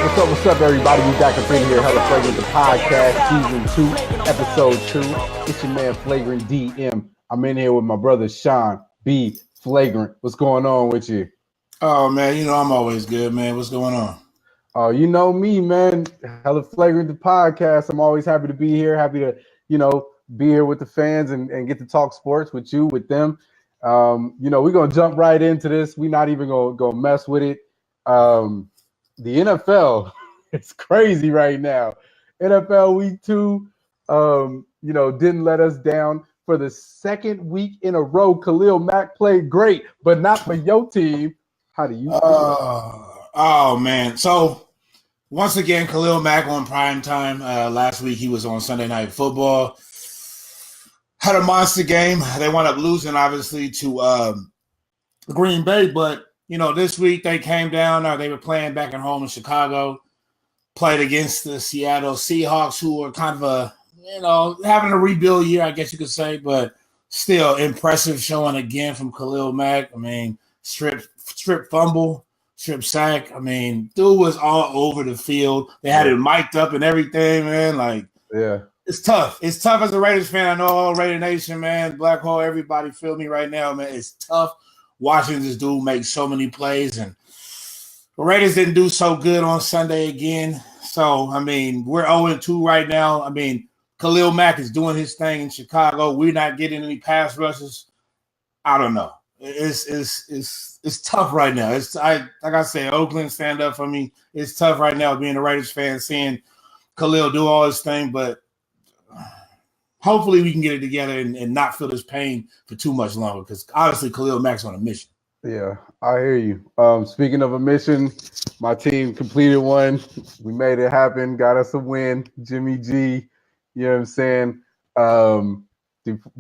What's up, everybody? We back up in here, Hella Flagrant, the podcast, season 2, episode 2. It's your man, Flagrant DM. I'm in here with my brother, Sean B. Flagrant. What's going on with you? Oh, man, you know I'm always good, man. What's going on? Oh, you know me, man. Hella Flagrant, the podcast. I'm always happy to be here, happy to, be here with the fans and get to talk sports with you, with them. We're going to jump right into this. We're not even going to mess with it. The NFL, it's crazy right now. NFL week 2, didn't let us down for the second week in a row. Khalil Mack played great, but not for your team. How do you feel? Oh, man. So, once again, Khalil Mack on prime time. Last week, he was on Sunday Night Football. Had a monster game. They wound up losing, obviously, to Green Bay. But, this week they came down. They were playing back at home in Chicago. Played against the Seattle Seahawks, who were kind of having a rebuild year, I guess you could say. But still, impressive showing again from Khalil Mack. I mean, strip fumble, strip sack. I mean, dude was all over the field. They had it mic'd up and everything, man. Yeah. It's tough. It's tough as a Raiders fan. I know all Raider Nation, man. Black Hole, everybody feel me right now, man. It's tough watching this dude make so many plays. And the Raiders didn't do so good on Sunday again. So, I mean, we're 0-2 right now. I mean, Khalil Mack is doing his thing in Chicago. We're not getting any pass rushes. I don't know. It's tough right now. Like I said, Oakland, stand up for me. It's tough right now being a Raiders fan, seeing Khalil do all his thing, but hopefully we can get it together and not feel this pain for too much longer, because obviously Khalil Mack's on a mission. Yeah, I hear you. Speaking of a mission, my team completed one. We made it happen, got us a win. Jimmy G, you know what I'm saying?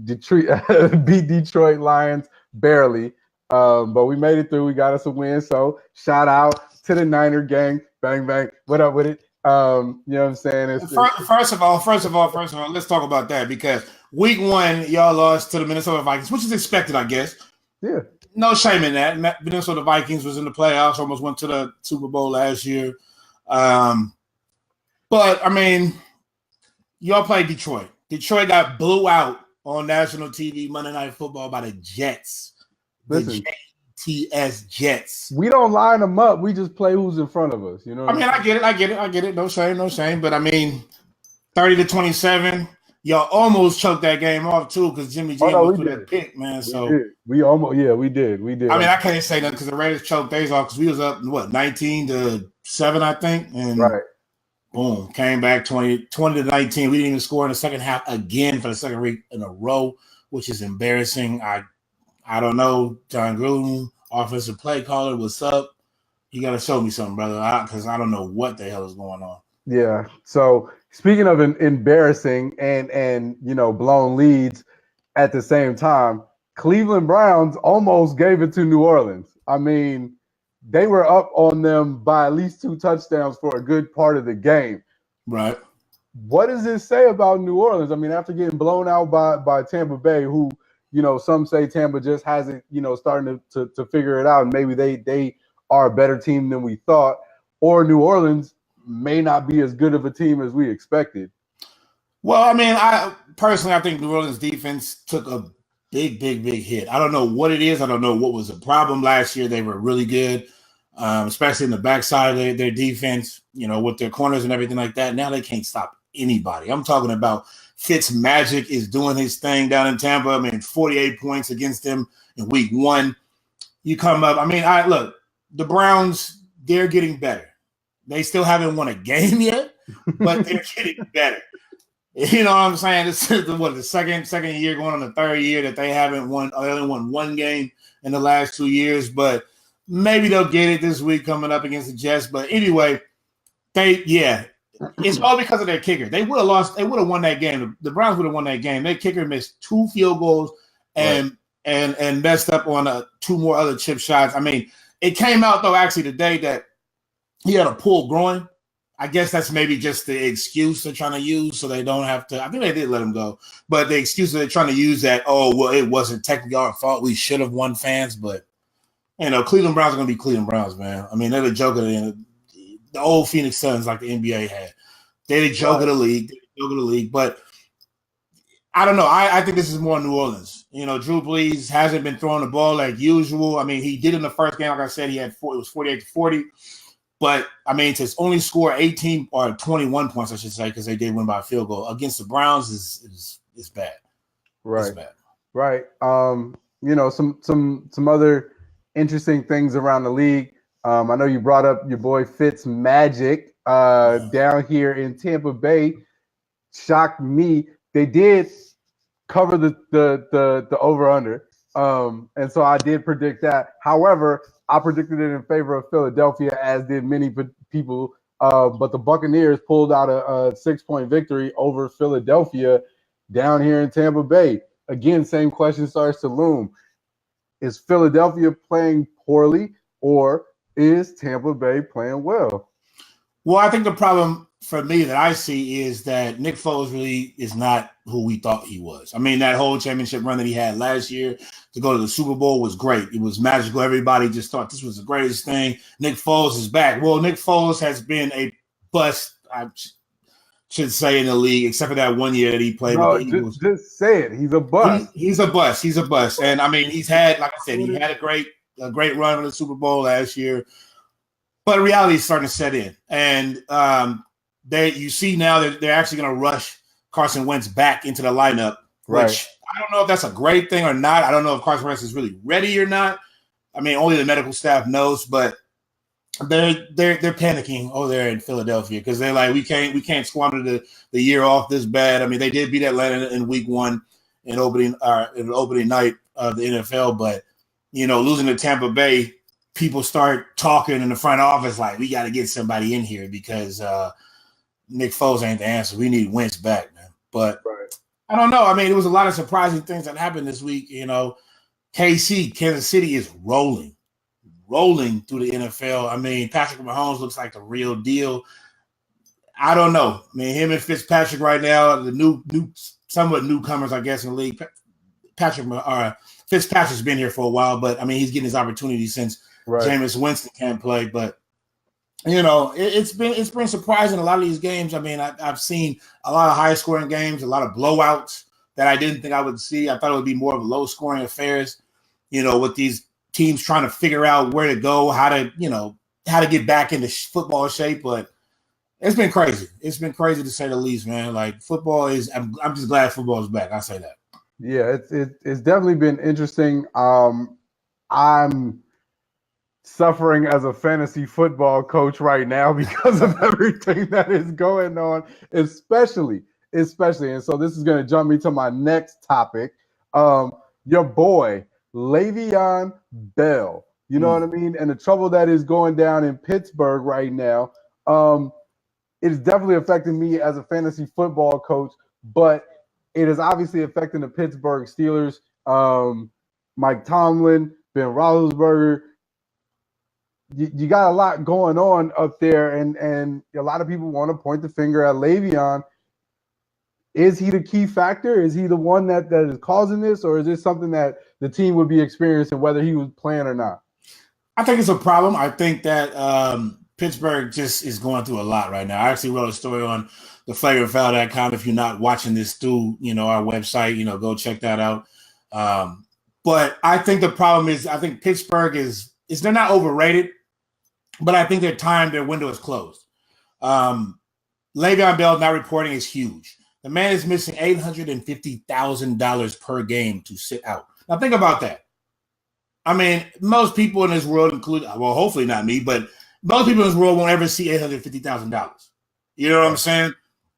Detroit beat Detroit Lions barely, but we made it through. We got us a win. So shout out to the Niner gang. Bang, bang. What up with it? You know what I'm saying? First of all, let's talk about that, because week 1, y'all lost to the Minnesota Vikings, which is expected, I guess. Yeah. No shame in that. Minnesota Vikings was in the playoffs, almost went to the Super Bowl last year. But, I mean, y'all played Detroit. Detroit got blew out on national TV Monday Night Football by the Jets. Listen, the Jets. We don't line them up. We just play who's in front of us. You know. I get it. No shame. But I mean, 30-27. Y'all almost choked that game off too, because Jimmy G threw that pick, man. We did. I mean, I can't say that because the Raiders choked theirs off, because we was up 19-7, I think, and boom, came back 20-19. We didn't even score in the second half again for the second week in a row, which is embarrassing. I don't know, John Gruden, offensive play caller, what's up? You got to show me something, brother, because I don't know what the hell is going on. Yeah. So speaking of embarrassing and blown leads at the same time, Cleveland Browns almost gave it to New Orleans. I mean, they were up on them by at least 2 touchdowns for a good part of the game. Right. What does this say about New Orleans? I mean, after getting blown out by Tampa Bay, who, some say Tampa just hasn't, starting to figure it out, and maybe they are a better team than we thought, or New Orleans may not be as good of a team as we expected. Well, I mean, I think New Orleans defense took a big hit. I don't know what it is. I don't know what was the problem last year. They were really good, especially in the backside of their defense, with their corners and everything like that. Now they can't stop anybody. I'm talking about Fitzmagic is doing his thing down in Tampa. I mean, 48 points against them in week 1. You come up. I mean, look, the Browns, they're getting better. They still haven't won a game yet, but they're getting better. You know what I'm saying? This is the second year, going on the third year that they haven't won. They only won 1 game in the last 2 years, but maybe they'll get it this week coming up against the Jets. But anyway, it's all because of their kicker. They would have lost. They would have won that game. The Browns would have won that game. Their kicker missed 2 field goals and messed up on 2 more other chip shots. I mean, it came out though actually today that he had a pulled groin. I guess that's maybe just the excuse they're trying to use so they don't have to. I think they did let him go. But the excuse they're trying to use that, it wasn't technically our fault. We should have won, fans. But, Cleveland Browns are going to be Cleveland Browns, man. I mean, they're the joke of the the old Phoenix Suns like the NBA had. They're the joke of the league. But I don't know. I think this is more New Orleans. Drew Brees hasn't been throwing the ball like usual. I mean, he did in the first game. Like I said, it was 48-40. But, I mean, to only score 18 or 21 points, I should say, because they did win by a field goal against the Browns is bad. Right. It's bad. Right. Some other interesting things around the league. I know you brought up your boy Fitz Magic down here in Tampa Bay. Shocked me. They did cover the over-under. And so I did predict that. However, I predicted it in favor of Philadelphia, as did many people. But the Buccaneers pulled out a 6-point victory over Philadelphia down here in Tampa Bay. Again, same question starts to loom. Is Philadelphia playing poorly, or is Tampa Bay playing well? Well, I think the problem for me that I see is that Nick Foles really is not who we thought he was. I mean, that whole championship run that he had last year to go to the Super Bowl was great. It was magical. Everybody just thought this was the greatest thing. Nick Foles is back. Well, Nick Foles has been a bust, I should say, in the league, except for that 1 year that he played with the Eagles. Just say it. He's a bust. He's a bust. He's a bust. And, I mean, he's had, like I said, he had a great run in the Super Bowl last year. But reality is starting to set in. And you see now that they're actually going to rush Carson Wentz back into the lineup, which I don't know if that's a great thing or not. I don't know if Carson Wentz is really ready or not. I mean, only the medical staff knows, but they're panicking over there in Philadelphia because they're like, we can't squander the year off this bad. I mean, they did beat Atlanta in week 1 in opening night of the NFL, but losing to Tampa Bay, people start talking in the front office like, we got to get somebody in here because Nick Foles ain't the answer. We need Wentz back, man. But I don't know. I mean, it was a lot of surprising things that happened this week. Kansas City is rolling through the NFL. I mean, Patrick Mahomes looks like the real deal. I don't know. I mean, him and Fitzpatrick right now, the somewhat newcomers, I guess, in the league. Fitzpatrick's been here for a while, but I mean, he's getting his opportunity since Jameis Winston can't play. But it's been surprising a lot of these games. I mean, I've seen a lot of high scoring games, a lot of blowouts that I didn't think I would see. I thought it would be more of low scoring affairs, with these teams trying to figure out where to go, how to get back into football shape. But it's been crazy. It's been crazy to say the least, man. Like football is, I'm just glad football is back. I say that. Yeah, it's definitely been interesting. I'm suffering as a fantasy football coach right now because of everything that is going on, especially. And so this is going to jump me to my next topic. Your boy, Le'Veon Bell, you know what I mean? And the trouble that is going down in Pittsburgh right now, it is definitely affecting me as a fantasy football coach, but it is obviously affecting the Pittsburgh Steelers. Mike Tomlin, Ben Roethlisberger. You got a lot going on up there, and a lot of people want to point the finger at Le'Veon. Is he the key factor? Is he the one that is causing this, or is this something that the team would be experiencing whether he was playing or not? I think it's a problem. I think that Pittsburgh just is going through a lot right now. I actually wrote a story on the flagrantfoul.com. If you're not watching this through, our website, go check that out. But I think the problem is, I think Pittsburgh is they're not overrated, but I think their window is closed. Le'Veon Bell not reporting is huge. The man is missing $850,000 per game to sit out. Now think about that. I mean, most people in this world, hopefully not me, but most people in this world won't ever see $850,000. You know what I'm saying?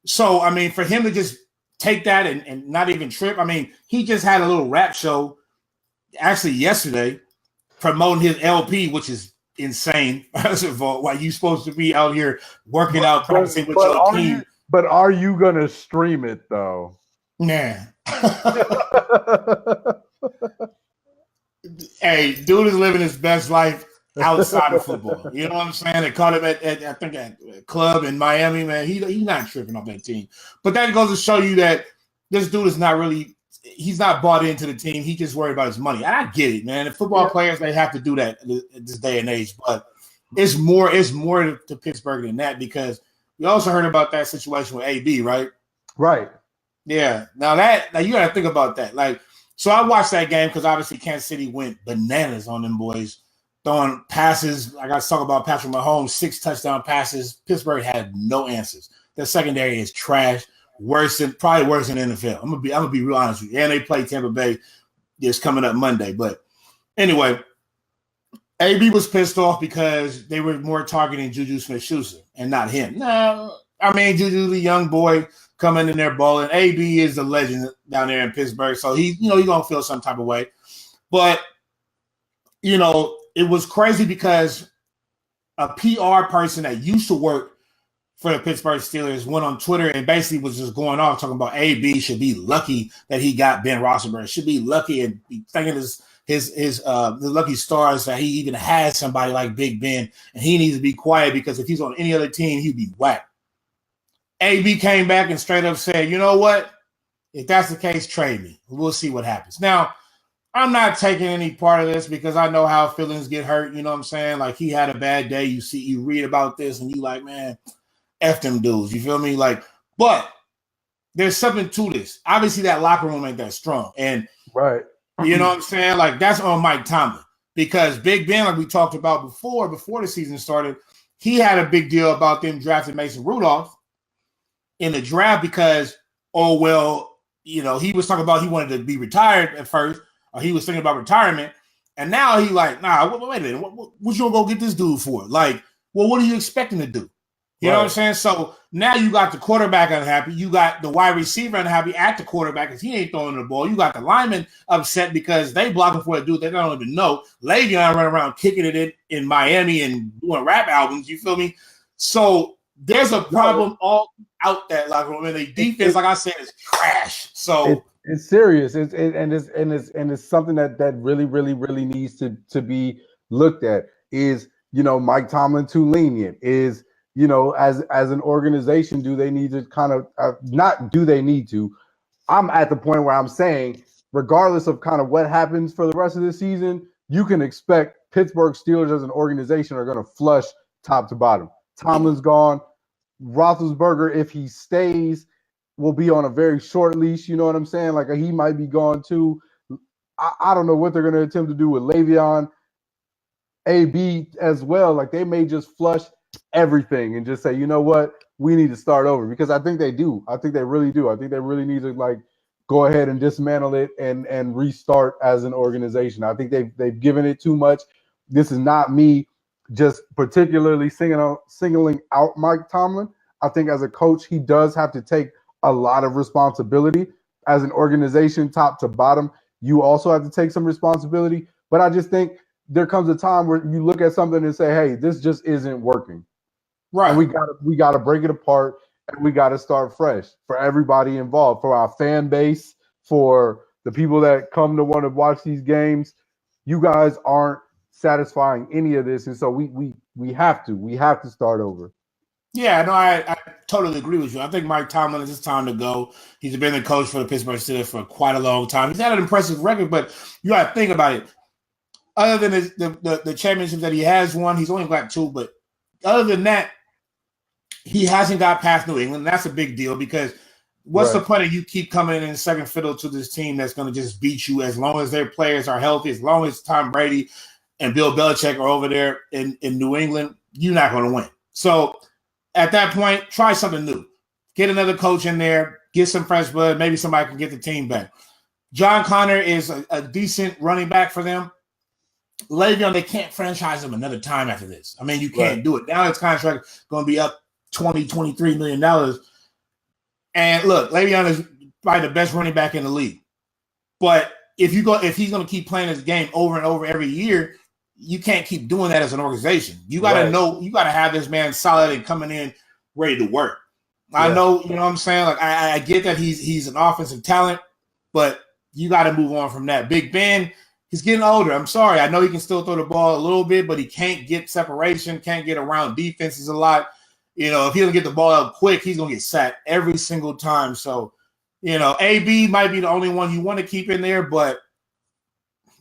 So, I mean, for him to just take that and not even trip, I mean, he just had a little rap show actually yesterday promoting his LP, which is insane. First of all, why you supposed to be out here working out, practicing with your team. But are you going to stream it, though? Nah. Hey, dude is living his best life outside of football. You know what I'm saying? They caught him at a club in Miami, man. He's not tripping off that team. But that goes to show you that this dude is not really – he's not bought into the team. He just worried about his money. And I get it, man. The football players, they have to do that at this day and age. But it's more to Pittsburgh than that, because we also heard about that situation with AB, right? Right. Yeah. Now you got to think about that. Like, so I watched that game because obviously Kansas City went bananas on them boys, throwing passes. I got to talk about Patrick Mahomes, 6 touchdown passes. Pittsburgh had no answers. Their secondary is trash, probably worse than NFL. I'm gonna be real honest with you. And they play Tampa Bay this coming up Monday. But anyway, AB was pissed off because they were more targeting Juju Smith-Schuster and not him. No, I mean, Juju's a young boy coming in there balling. AB is a legend down there in Pittsburgh, so he's gonna feel some type of way. But it was crazy because a PR person that used to work for the Pittsburgh Steelers went on Twitter and basically was just going off talking about AB should be lucky that he got Ben Roethlisberger, should be lucky and be thanking his the lucky stars that he even has somebody like Big Ben, and he needs to be quiet because if he's on any other team, he'd be whacked. AB came back and straight up said, you know what? If that's the case, trade me. We'll see what happens. Now, I'm not taking any part of this because I know how feelings get hurt. You know what I'm saying? Like, he had a bad day. You read about this and you like, man, F them dudes. You feel me? Like, but there's something to this. Obviously, that locker room ain't that strong. And right. You know what I'm saying? Like, that's on Mike Tomlin, because Big Ben, like we talked about before the season started, he had a big deal about them drafting Mason Rudolph in the draft because, he was talking about he wanted to be retired at first, or he was thinking about retirement. And now he like, nah, wait a minute. What you gonna go get this dude for? Like, well, what are you expecting to do? You know what I'm saying? So now you got the quarterback unhappy. You got the wide receiver unhappy at the quarterback because he ain't throwing the ball. You got the lineman upset because they blocking for a dude they don't even know. Le'Veon running around kicking it in Miami and doing rap albums. You feel me? So there's a problem all out that locker room. And the defense, like I said, is trash. So it's serious. It's something that really, really, really needs to be looked at. Is Mike Tomlin too lenient? Is as an organization, do they need to kind of not do they need to? I'm at the point where I'm saying, regardless of kind of what happens for the rest of the season, you can expect Pittsburgh Steelers as an organization are going to flush top to bottom. Tomlin's gone. Roethlisberger, if he stays, will be on a very short leash. You know what I'm saying? Like, he might be gone too. I don't know what they're going to attempt to do with Le'Veon, AB as well. Like, they may just flush everything and just say, you know what, we need to start over, because I think they do. I think they really do. I think they really need to like go ahead and dismantle it and restart as an organization. I think they've given it too much. This is not me just particularly singling out Mike Tomlin. I think as a coach, he does have to take a lot of responsibility. As an organization, top to bottom, you also have to take some responsibility. But I just think there comes a time where you look at something and say, hey, this just isn't working. Right. And we gotta break it apart, and we gotta start fresh for everybody involved, for our fan base, for the people that come to want to watch these games. You guys aren't satisfying any of this, and so we have to start over. Yeah, no, I totally agree with you. I think Mike Tomlin, it's time to go. He's been the coach for the Pittsburgh Steelers for quite a long time. He's had an impressive record, but you got to think about it. Other than the championships that he has won, he's only got 2. But other than that, he hasn't got past New England. That's a big deal, because what's the point of you keep coming in second fiddle to this team that's going to just beat you as long as their players are healthy, as long as Tom Brady and Bill Belichick are over there in New England? You're not going to win. So at that point, try something new. Get another coach in there, get some fresh blood. Maybe somebody can get the team back. John Connor is a decent running back for them. Le'Veon, they can't franchise him another time after this. I mean, you can't do it. Now his contract going to be up $23 million. And look, Le'Veon is probably the best running back in the league. But if he's going to keep playing this game over and over every year, you can't keep doing that as an organization. You got to know, you got to have this man solid and coming in ready to work. I know, you know what I'm saying? Like, I get that he's an offensive talent, but you got to move on from that. Big Ben, he's getting older. I'm sorry. I know he can still throw the ball a little bit, but he can't get separation, can't get around defenses a lot. You know, if he doesn't get the ball out quick, he's going to get sacked every single time. So, you know, AB might be the only one you want to keep in there, but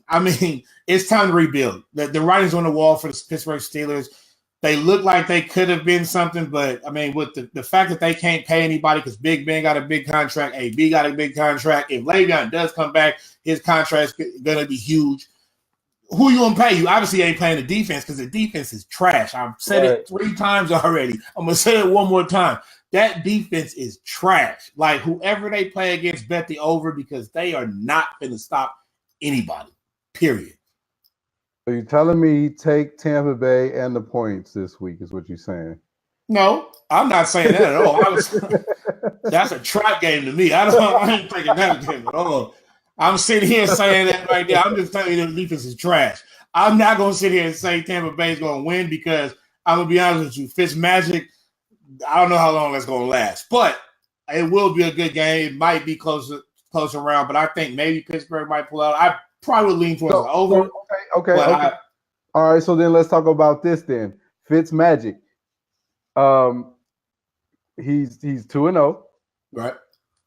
I mean, it's time to rebuild. The writing's on the wall for the Pittsburgh Steelers. They look like they could have been something, but I mean, with the fact that they can't pay anybody because Big Ben got a big contract, AB got a big contract. If Le'Veon does come back, his contract's going to be huge. Who you going to pay? You obviously ain't playing the defense because the defense is trash. I've said it 3 times already. I'm going to say it one more time. That defense is trash. Like, whoever they play against, bet the over because they are not going to stop anybody, period. So you're telling me take Tampa Bay and the points this week is what you're saying? No, I'm not saying that at all. That's a trap game to me. I ain't taking that game at all. I'm sitting here saying that right there. I'm just telling you the defense is trash. I'm not going to sit here and say Tampa Bay is going to win because I'm going to be honest with you. Fitzmagic, I don't know how long that's going to last, but it will be a good game. It might be close around, but I think maybe Pittsburgh might pull out. I probably lean towards the over. Okay. All right, so then let's talk about this then. Fitzmagic. He's 2-0. Right.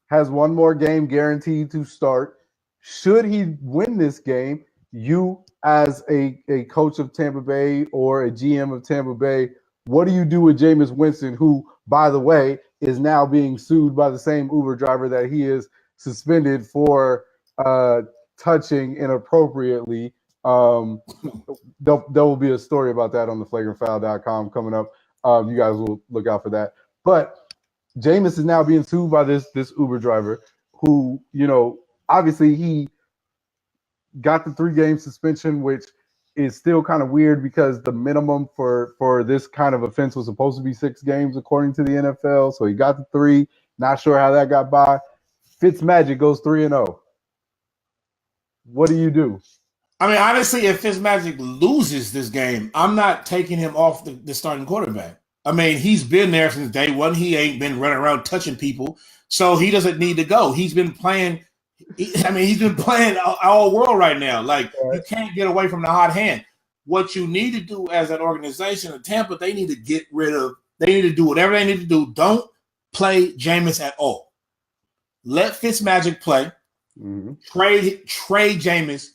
Has one more game guaranteed to start. Should he win this game, you as a coach of Tampa Bay or a GM of Tampa Bay, what do you do with Jameis Winston, who, by the way, is now being sued by the same Uber driver that he is suspended for touching inappropriately? There will be a story about that on the flagrantfoul.com coming up. You guys will look out for that. But Jameis is now being sued by this Uber driver who, obviously he got the 3-game suspension, which is still kind of weird because the minimum for this kind of offense was supposed to be 6 games according to the NFL. So he got the 3. Not sure how that got by. Fitzmagic goes 3-0. What do you do? I mean, honestly, if Fitzmagic loses this game, I'm not taking him off the starting quarterback. I mean, he's been there since day one. He ain't been running around touching people, so he doesn't need to go. He's been playing. He's been playing all world right now. Like, you can't get away from the hot hand. What you need to do as an organization in Tampa, they need to get rid of. They need to do whatever they need to do. Don't play Jameis at all. Let Fitzmagic play. Mm-hmm. Trade Jameis.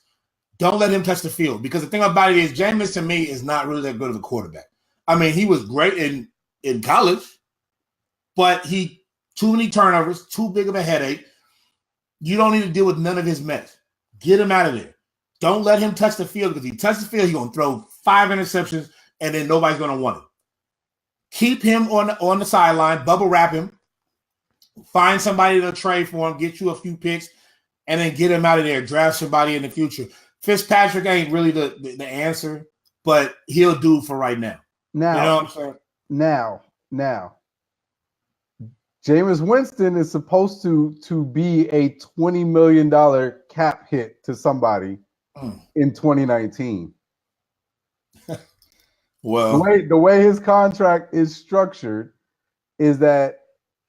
Don't let him touch the field because the thing about it is Jameis to me is not really that good of a quarterback. I mean, he was great in college, but too many turnovers, too big of a headache. You don't need to deal with none of his mess. Get him out of there. Don't let him touch the field because if he touches the field, he's going to throw 5 interceptions and then nobody's going to want him. Keep him on the sideline, bubble wrap him, find somebody to trade for him, get you a few picks, and then get him out of there. Draft somebody in the future. Fitzpatrick ain't really the answer, but he'll do for right now. Now, you know what I'm saying? Now, Jameis Winston is supposed to be a $20 million cap hit to somebody in 2019. Well, the way his contract is structured is that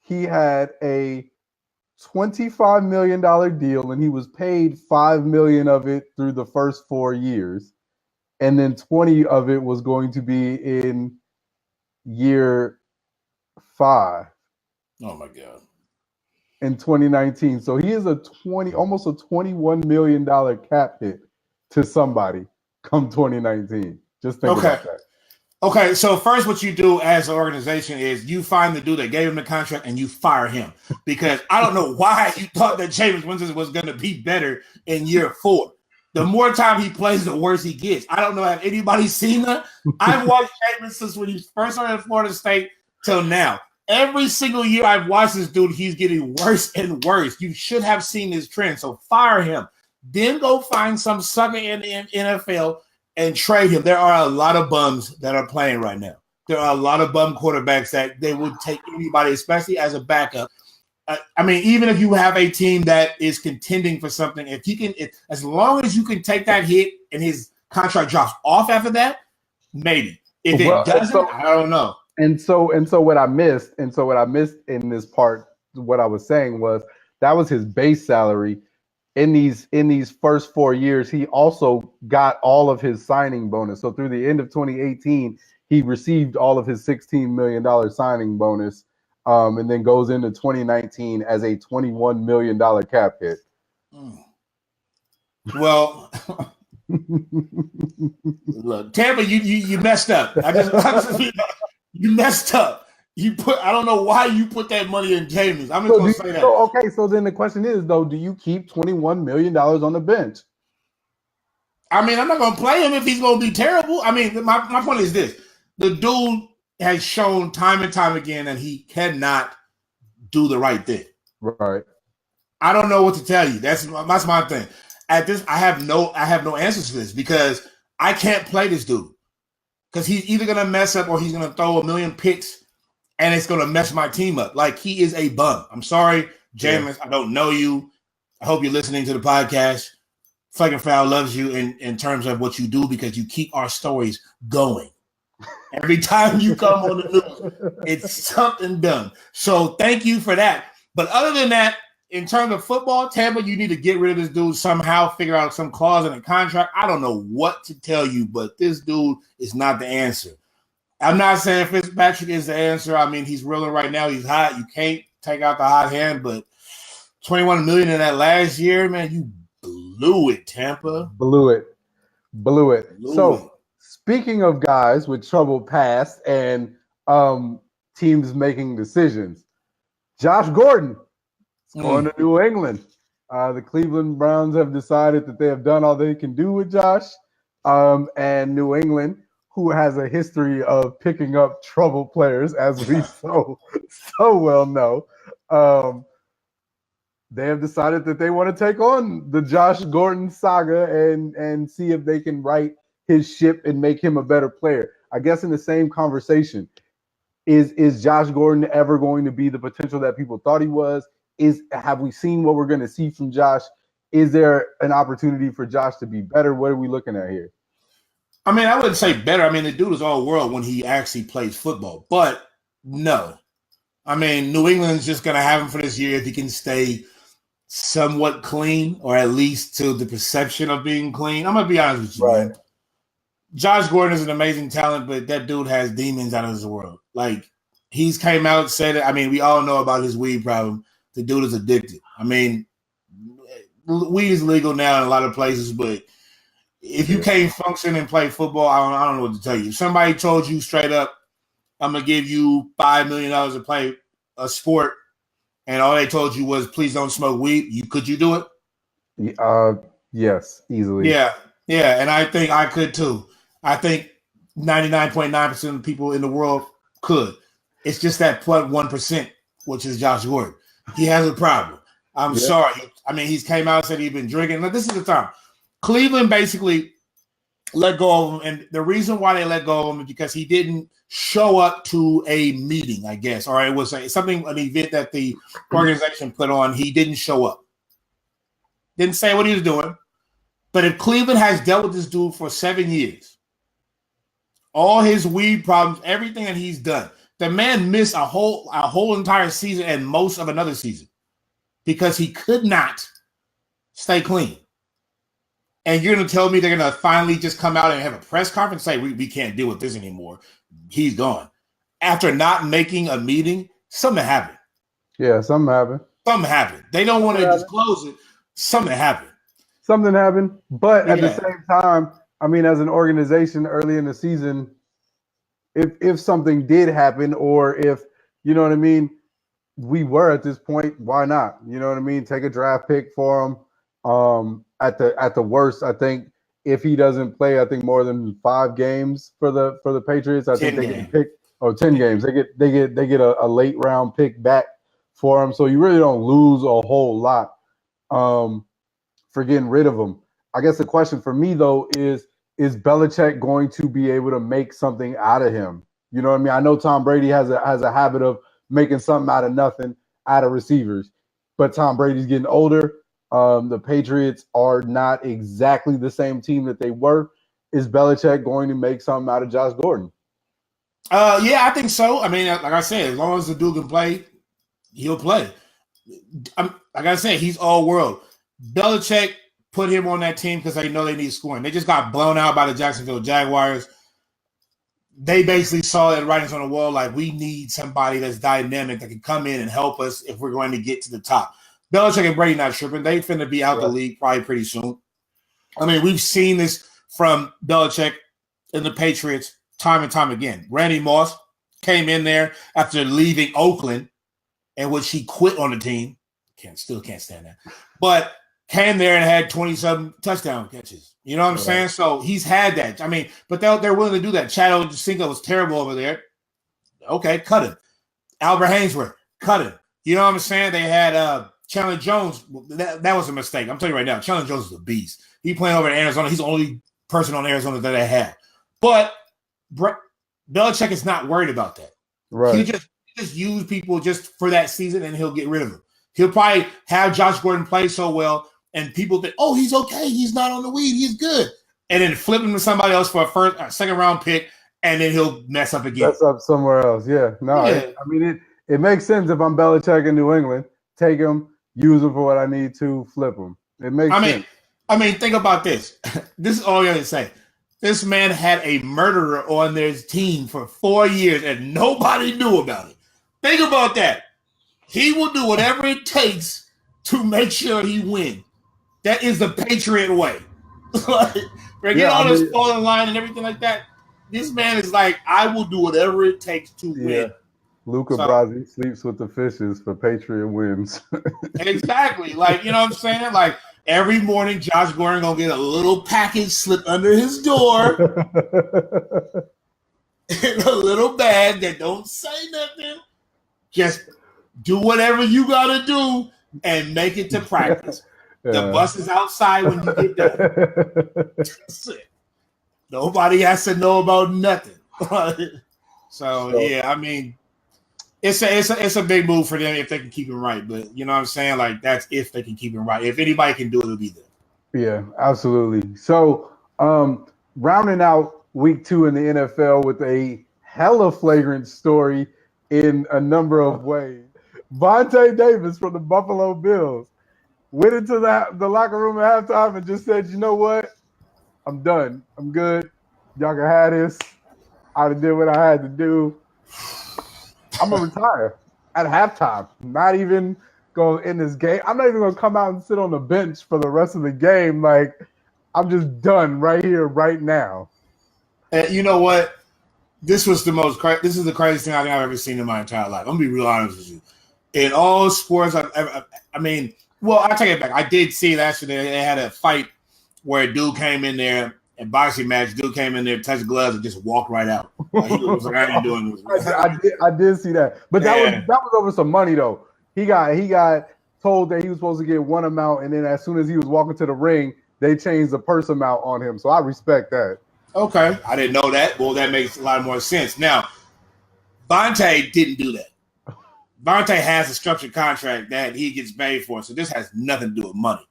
he had a $25 million deal and he was paid $5 million of it through the first 4 years. And then 20 of it was going to be in year 5. Oh my God. In 2019. So he is almost a $21 million cap hit to somebody come 2019. Just think about that. Okay, so first what you do as an organization is you find the dude that gave him the contract and you fire him. Because I don't know why you thought that Jameis Winston was going to be better in year 4. The more time he plays, the worse he gets. I don't know if anybody seen that. I've watched Jameis since when he first started at Florida State till now. Every single year I've watched this dude, he's getting worse and worse. You should have seen this trend. So fire him. Then go find some sucker in the NFL and trade him. There are a lot of bums that are playing right now. There are a lot of bum quarterbacks that they would take anybody, especially as a backup. I mean, even if you have a team that is contending for something, as long as you can take that hit and his contract drops off after that, maybe. If it doesn't, I don't know. And so what I missed in this part, what I was saying was that was his base salary. In these first 4 years, he also got all of his signing bonus. So through the end of 2018, he received all of his $16 million signing bonus, and then goes into 2019 as a $21 million cap hit. Well, Look, Tampa, you messed up. You messed up. I don't know why you put that money in Jameis. I'm just gonna say that. Okay, so then the question is though, do you keep $21 million on the bench? I mean, I'm not gonna play him if he's gonna be terrible. I mean, my point is this: the dude has shown time and time again that he cannot do the right thing. Right. I don't know what to tell you. That's my thing. At this, I have no answers to this because I can't play this dude because he's either gonna mess up or he's gonna throw a million picks and it's gonna mess my team up. Like he is a bum. I'm sorry, Jameis. I don't know you. I hope you're listening to the podcast. Flagrant Foul loves you in terms of what you do because you keep our stories going. Every time you come on the news, it's something done. So thank you for that. But other than that, in terms of football, Tampa, you need to get rid of this dude somehow, figure out some clause in the contract. I don't know what to tell you, but this dude is not the answer. I'm not saying Fitzpatrick is the answer. I mean, he's reeling right now. He's hot. You can't take out the hot hand, but $21 million in that last year, man, you blew it, Tampa. Blew it. Speaking of guys with troubled past and teams making decisions, Josh Gordon is going to New England. The Cleveland Browns have decided that they have done all they can do with Josh. And New England, who has a history of picking up troubled players, as we so well know, they have decided that they want to take on the Josh Gordon saga and see if they can right his ship and make him a better player. I guess in the same conversation, is Josh Gordon ever going to be the potential that people thought he was? Have we seen what we're going to see from Josh? Is there an opportunity for Josh to be better? What are we looking at here? I mean, I wouldn't say better. I mean, the dude is all world when he actually plays football. But no. I mean, New England's just going to have him for this year if he can stay somewhat clean, or at least to the perception of being clean. I'm going to be honest with you, right, man. Josh Gordon is an amazing talent, but that dude has demons out of this world. Like, he's came out and said it. I mean, we all know about his weed problem. The dude is addicted. I mean, weed is legal now in a lot of places, but if you can't function and play football, I don't know what to tell you. If somebody told you straight up, I'm going to give you $5 million to play a sport, and all they told you was, please don't smoke weed, could you do it? Yes, easily. Yeah, and I think I could too. I think 99.9% of people in the world could. It's just that 1%, which is Josh Gordon. He has a problem. I'm sorry. I mean, he's came out and said he's been drinking. Now, this is the time. Cleveland basically let go of him, and the reason why they let go of him is because he didn't show up to a meeting, I guess, or it was an event that the organization put on. He didn't show up. Didn't say what he was doing. But if Cleveland has dealt with this dude for 7 years, all his weed problems, everything that he's done, the man missed a whole entire season and most of another season because he could not stay clean. And you're going to tell me they're going to finally just come out and have a press conference and say, we can't deal with this anymore. He's gone. After not making a meeting, something happened. Yeah, something happened. They don't want to disclose it. Something happened. But at the same time, I mean, as an organization early in the season, if something did happen, or if, you know what I mean, we were at this point, why not? You know what I mean? Take a draft pick for him. At the worst, I think if he doesn't play, I think more than 5 games for the Patriots, I think they get picked. 10 games. They get a late round pick back for him. So you really don't lose a whole lot for getting rid of him. I guess the question for me though is Belichick going to be able to make something out of him? You know what I mean? I know Tom Brady has a habit of making something out of nothing out of receivers, but Tom Brady's getting older. The Patriots are not exactly the same team that they were. Is Belichick going to make something out of Josh Gordon? Yeah, I think so. I mean, like I said, as long as the dude can play, he'll play. Like I said, he's all world. Belichick put him on that team because they know they need scoring. They just got blown out by the Jacksonville Jaguars. They basically saw the writings on the wall, like, we need somebody that's dynamic that can come in and help us if we're going to get to the top. Belichick and Brady not tripping. They finna be out the league probably pretty soon. I mean, we've seen this from Belichick and the Patriots time and time again. Randy Moss came in there after leaving Oakland, in which he quit on the team. Still can't stand that. But came there and had 27 touchdown catches. You know what I'm saying? So he's had that. I mean, but they're willing to do that. Chad Ochocinco was terrible over there. Okay, cut him. Albert Hainsworth, cut him. You know what I'm saying? They had Chandler Jones. That was a mistake. I'm telling you right now, Chandler Jones is a beast. He playing over in Arizona. He's the only person on Arizona that they have. But Belichick is not worried about that. Right. He just use people just for that season, and he'll get rid of them. He'll probably have Josh Gordon play so well, and people think, "Oh, he's okay. He's not on the weed. He's good." And then flip him to somebody else for a second round pick, and then he'll mess up again. Mess up somewhere else. Yeah. No. Yeah. I mean, it makes sense if I'm Belichick in New England. Take him, use him for what I need to, flip him. It makes sense. I mean, think about this. This is all I got to say. This man had a murderer on their team for 4 years, and nobody knew about it. Think about that. He will do whatever it takes to make sure he wins. That is the Patriot way. Forget all this falling line and everything like that. This man is like, I will do whatever it takes to win. Luca Brasi sleeps with the fishes for Patriot wins. Exactly. Like, you know what I'm saying? Like, every morning, Josh Gordon going to get a little package slipped under his door. In a little bag that don't say nothing. Just do whatever you got to do and make it to practice. The bus is outside when you get done. That's it. Nobody has to know about nothing. So, yeah, I mean, it's a big move for them if they can keep him right. But you know what I'm saying? Like, that's if they can keep him right. If anybody can do it, it'll be them. Yeah, absolutely. So, rounding out week 2 in the NFL with a hella flagrant story in a number of ways. Vontae Davis from the Buffalo Bills went into the locker room at halftime and just said, you know what? I'm done. I'm good. Y'all can have this. I did what I had to do. I'm going to retire at halftime. Not even going to end this game. I'm not even going to come out and sit on the bench for the rest of the game. Like, I'm just done right here, right now. And you know what? This is the craziest thing I think I've ever seen in my entire life. I'm going to be real honest with you. In all sports I've ever, I take it back. I did see last year they had a fight where a dude came in there, a boxing match, dude came in there, touched gloves, and just walked right out. Like, he was like, I ain't doing this. I did see that. But that was over some money, though. He got told that he was supposed to get one amount, and then as soon as he was walking to the ring, they changed the purse amount on him. So I respect that. Okay. I didn't know that. Well, that makes a lot more sense. Now, Vontae didn't do that. Vontae has a structured contract that he gets paid for, so this has nothing to do with money.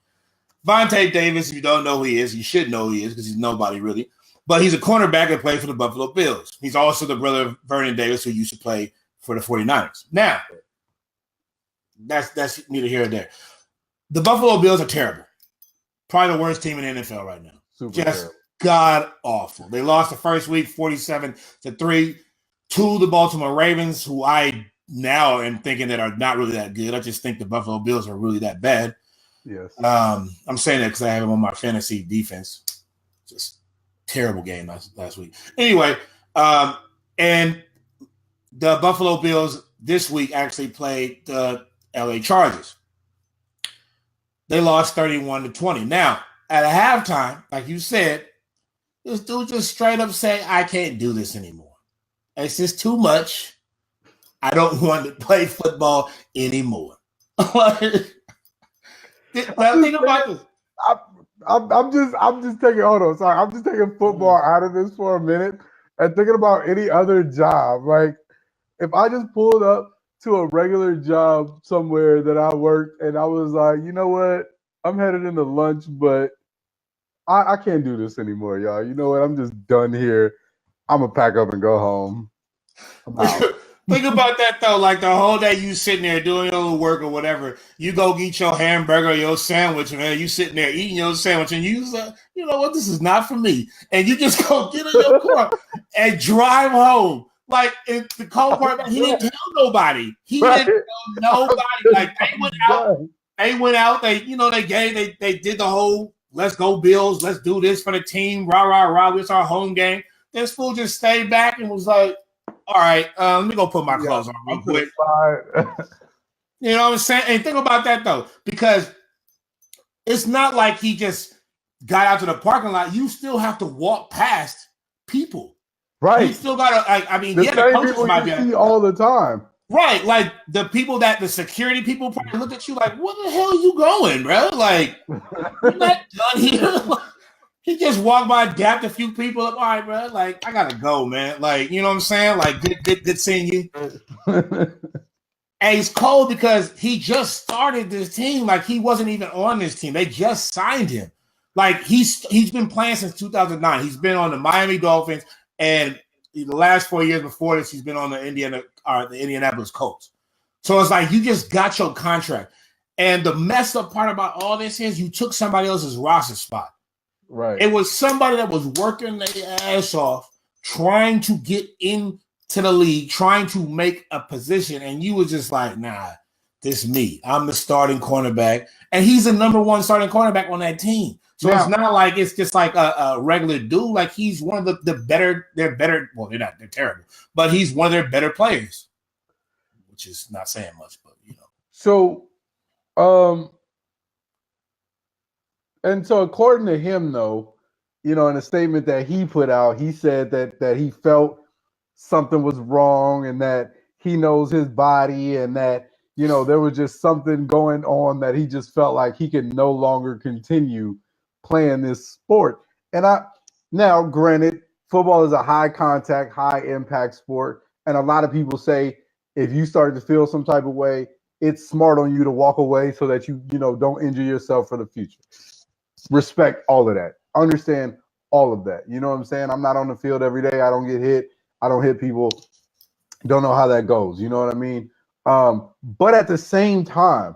Vontae Davis, if you don't know who he is, you should know who he is because he's nobody really. But he's a cornerback that played for the Buffalo Bills. He's also the brother of Vernon Davis, who used to play for the 49ers. Now, that's neither here nor there. The Buffalo Bills are terrible. Probably the worst team in the NFL right now. Just god awful. They lost the first week 47-3 to the Baltimore Ravens, who I now am thinking that are not really that good. I just think the Buffalo Bills are really that bad. Yes. I'm saying that because I have him on my fantasy defense. Just terrible game last week. Anyway, and the Buffalo Bills this week actually played the LA Chargers. They lost 31-20. Now, at a halftime, like you said, this dude just straight up say, I can't do this anymore. It's just too much. I don't want to play football anymore. Think about this. I'm just taking I'm just taking football out of this for a minute and thinking about any other job. Like, if I just pulled up to a regular job somewhere that I worked and I was like, you know what? I'm headed into lunch, but I can't do this anymore, y'all. You know what? I'm just done here. I'm going to pack up and go home. I'm out. Think about that, though. Like, the whole day you sitting there doing your little work or whatever, you go eat your hamburger or your sandwich, man. You sitting there eating your sandwich, and you like, you know what? This is not for me. And you just go get in your car and drive home. Like, the cold part, he didn't tell nobody. He didn't tell nobody. Like, they went out. They did the whole let's go Bills. Let's do this for the team. Rah, rah, rah. It's our home game. This fool just stayed back and was like, all right, let me go put my clothes on real quick. You know what I'm saying? And think about that, though, because it's not like he just got out to the parking lot. You still have to walk past people. Right. You still got to, I mean, the the same coaches people might you be see all the time. Right. Like the people the security people probably look at you like, what the hell are you going, bro? Like, you're not done here. He just walked by, dapped a few people up. All right, bro. Like, I gotta go, man. Like, you know what I'm saying? Like, good seeing you. And he's cold because he just started this team. Like, he wasn't even on this team. They just signed him. Like, he's been playing since 2009. He's been on the Miami Dolphins, and the last 4 years before this, he's been on the Indianapolis Colts. So it's like you just got your contract. And the messed up part about all this is you took somebody else's roster spot. Right. It was somebody that was working their ass off, trying to get into the league, trying to make a position, and you was just like, nah, this me. I'm the starting cornerback, and he's the number one starting cornerback on that team. So it's not like it's just like a regular dude. Like he's one of the better. They're better. Well, they're not. They're terrible, but he's one of their better players, which is not saying much, but you know. So, and so according to him, though, you know, in a statement that he put out, he said that he felt something was wrong and that he knows his body and that, you know, there was just something going on that he just felt like he could no longer continue playing this sport. And now, granted, football is a high contact, high impact sport. And a lot of people say if you start to feel some type of way, it's smart on you to walk away so that you know, don't injure yourself for the future. Respect all of that. Understand all of that. You know what I'm saying? I'm not on the field every day. I don't get hit. I don't hit people. Don't know how that goes. You know what I mean? But at the same time,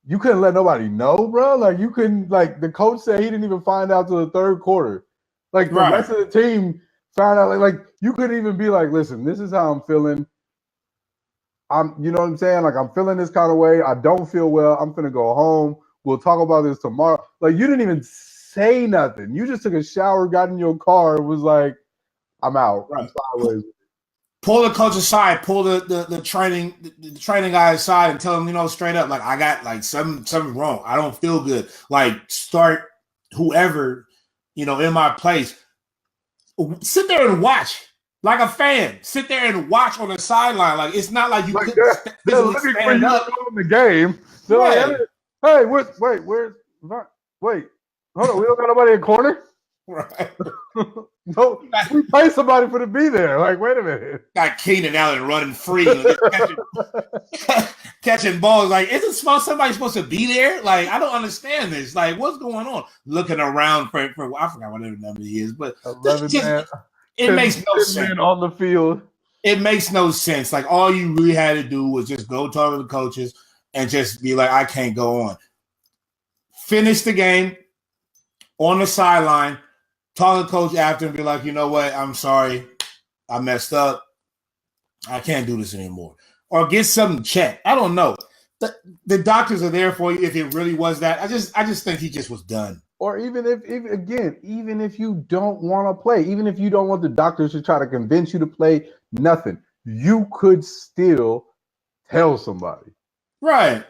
you couldn't let nobody know, bro. Like you couldn't, like the coach said he didn't even find out till the third quarter. Like the rest of the team found out, like you couldn't even be like, listen, this is how I'm feeling. You know what I'm saying? Like I'm feeling this kind of way. I don't feel well. I'm gonna go home. We'll talk about this tomorrow. Like you didn't even say nothing. You just took a shower, got in your car, and was like, I'm out. Right. I'm sideways. Pull the coach aside, pull the training guy aside and tell him, you know, straight up, like I got like something wrong. I don't feel good. Like start whoever, you know, in my place. Sit there and watch. Like a fan. Sit there and watch on the sideline. Like it's not like you like couldn't they're looking for you to go in the game. They're like, hey, where's wait, hold on, we don't got nobody in corner? Right. No, we pay somebody for to be there. Like, wait a minute. Got Keenan Allen running free and catching balls. Like, isn't somebody supposed to be there? Like, I don't understand this. Like, what's going on? Looking around for I forgot whatever number he is, but 11 man. It makes no sense on the field. It makes no sense. Like, all you really had to do was just go talk to the coaches and just be like, I can't go on. Finish the game on the sideline. Talk to the coach after and be like, you know what? I'm sorry. I messed up. I can't do this anymore. Or get something checked. I don't know. The doctors are there for you if it really was that. I just think he just was done. Or even if you don't want to play, even if you don't want the doctors to try to convince you to play, nothing. You could still tell somebody. Right.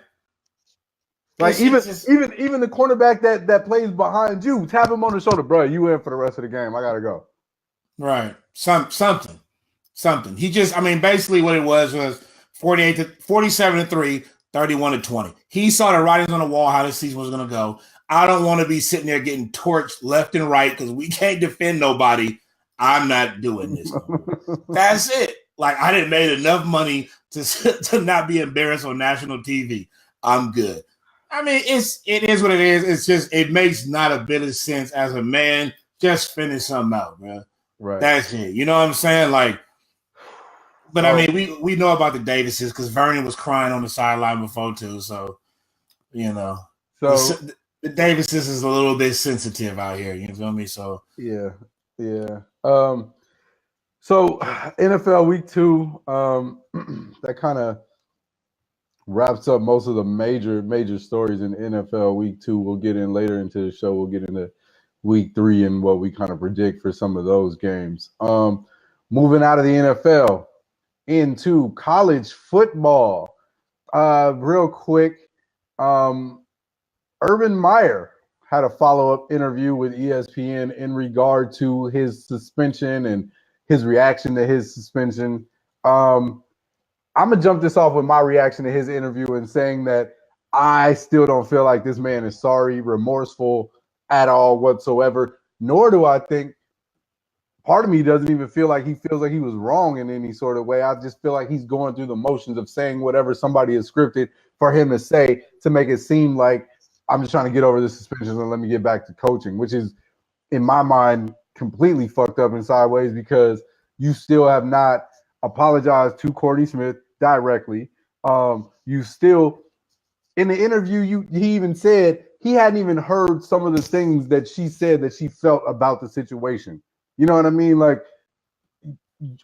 Like even the cornerback that plays behind you, tap him on the shoulder, bro. You in for the rest of the game. I gotta go. Right. Something. He just, I mean, basically what it was 47-3, 31-20. He saw the writings on the wall how this season was gonna go. I don't want to be sitting there getting torched left and right because we can't defend nobody. I'm not doing this. That's it. Like I didn't made enough money to not be embarrassed on national TV. I'm good. I mean, it is what it is. It's just it makes not a bit of sense as a man. Just finish something out, bro. Right. That's it. You know what I'm saying? Like, but I mean, we know about the Davises because Vernon was crying on the sideline before too. So, you know, so the Davises is a little bit sensitive out here. You feel me? So yeah. So NFL Week 2, that kind of wraps up most of the major stories in NFL Week 2. We'll get in later into the show. We'll get into Week 3 and what we kind of predict for some of those games. Moving out of the NFL into college football. Real quick, Urban Meyer had a follow-up interview with ESPN in regard to his suspension and his reaction to his suspension. I'm going to jump this off with my reaction to his interview and saying that I still don't feel like this man is sorry, remorseful at all whatsoever, nor do I think part of me doesn't even feel like he feels like he was wrong in any sort of way. I just feel like he's going through the motions of saying whatever somebody has scripted for him to say to make it seem like I'm just trying to get over the suspensions and let me get back to coaching, which is, in my mind, completely fucked up and sideways because you still have not apologized to Courtney Smith directly. You still, in the interview, he even said he hadn't even heard some of the things that she said that she felt about the situation. You know what I mean? Like,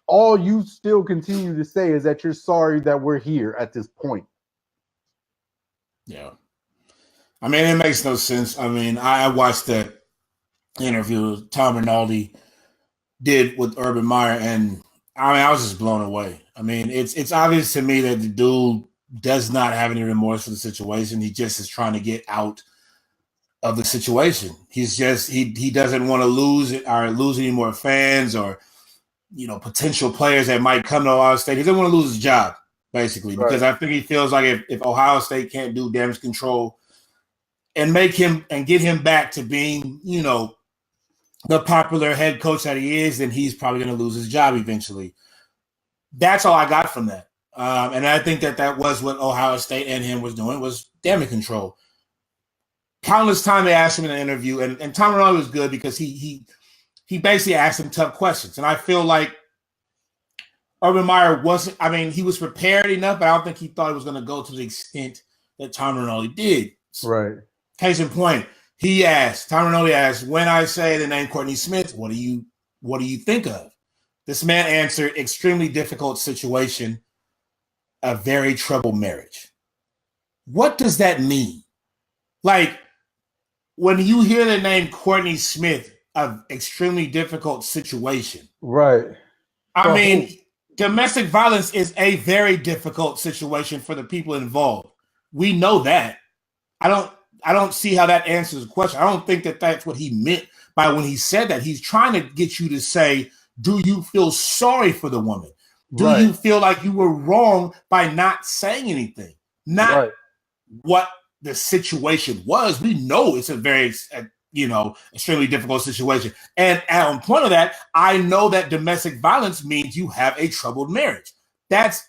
all you still continue to say is that you're sorry that we're here at this point. Yeah. I mean, it makes no sense. I mean, I watched that interview Tom Rinaldi did with Urban Meyer, and I mean, I was just blown away. I mean, it's obvious to me that the dude does not have any remorse for the situation. He just is trying to get out of the situation. He's just he doesn't want to lose it or lose any more fans or potential players that might come to Ohio State. He doesn't want to lose his job, basically, because I think he feels like if Ohio State can't do damage control and make him and get him back to being, the popular head coach that he is, then he's probably going to lose his job eventually. That's all I got from that. And I think that was what Ohio State and him was doing, was damage control. Countless time they asked him in an interview, and Tom Rinaldi was good because he basically asked him tough questions. And I feel like Urban Meyer wasn't, I mean, he was prepared enough, but I don't think he thought it was going to go to the extent that Tom Rinaldi did. Right. Case in point, Tom Rinaldi asked, when I say the name Courtney Smith, what do you think of? This man answered, extremely difficult situation, a very troubled marriage. What does that mean? Like, when you hear the name Courtney Smith, an extremely difficult situation. Right. I mean, domestic violence is a very difficult situation for the people involved. We know that. I don't see how that answers the question. I don't think that that's what he meant by when he said that. He's trying to get you to say, do you feel sorry for the woman? Do you feel like you were wrong by not saying anything? Not what the situation was. We know it's a very, extremely difficult situation. And on point of that, I know that domestic violence means you have a troubled marriage. That's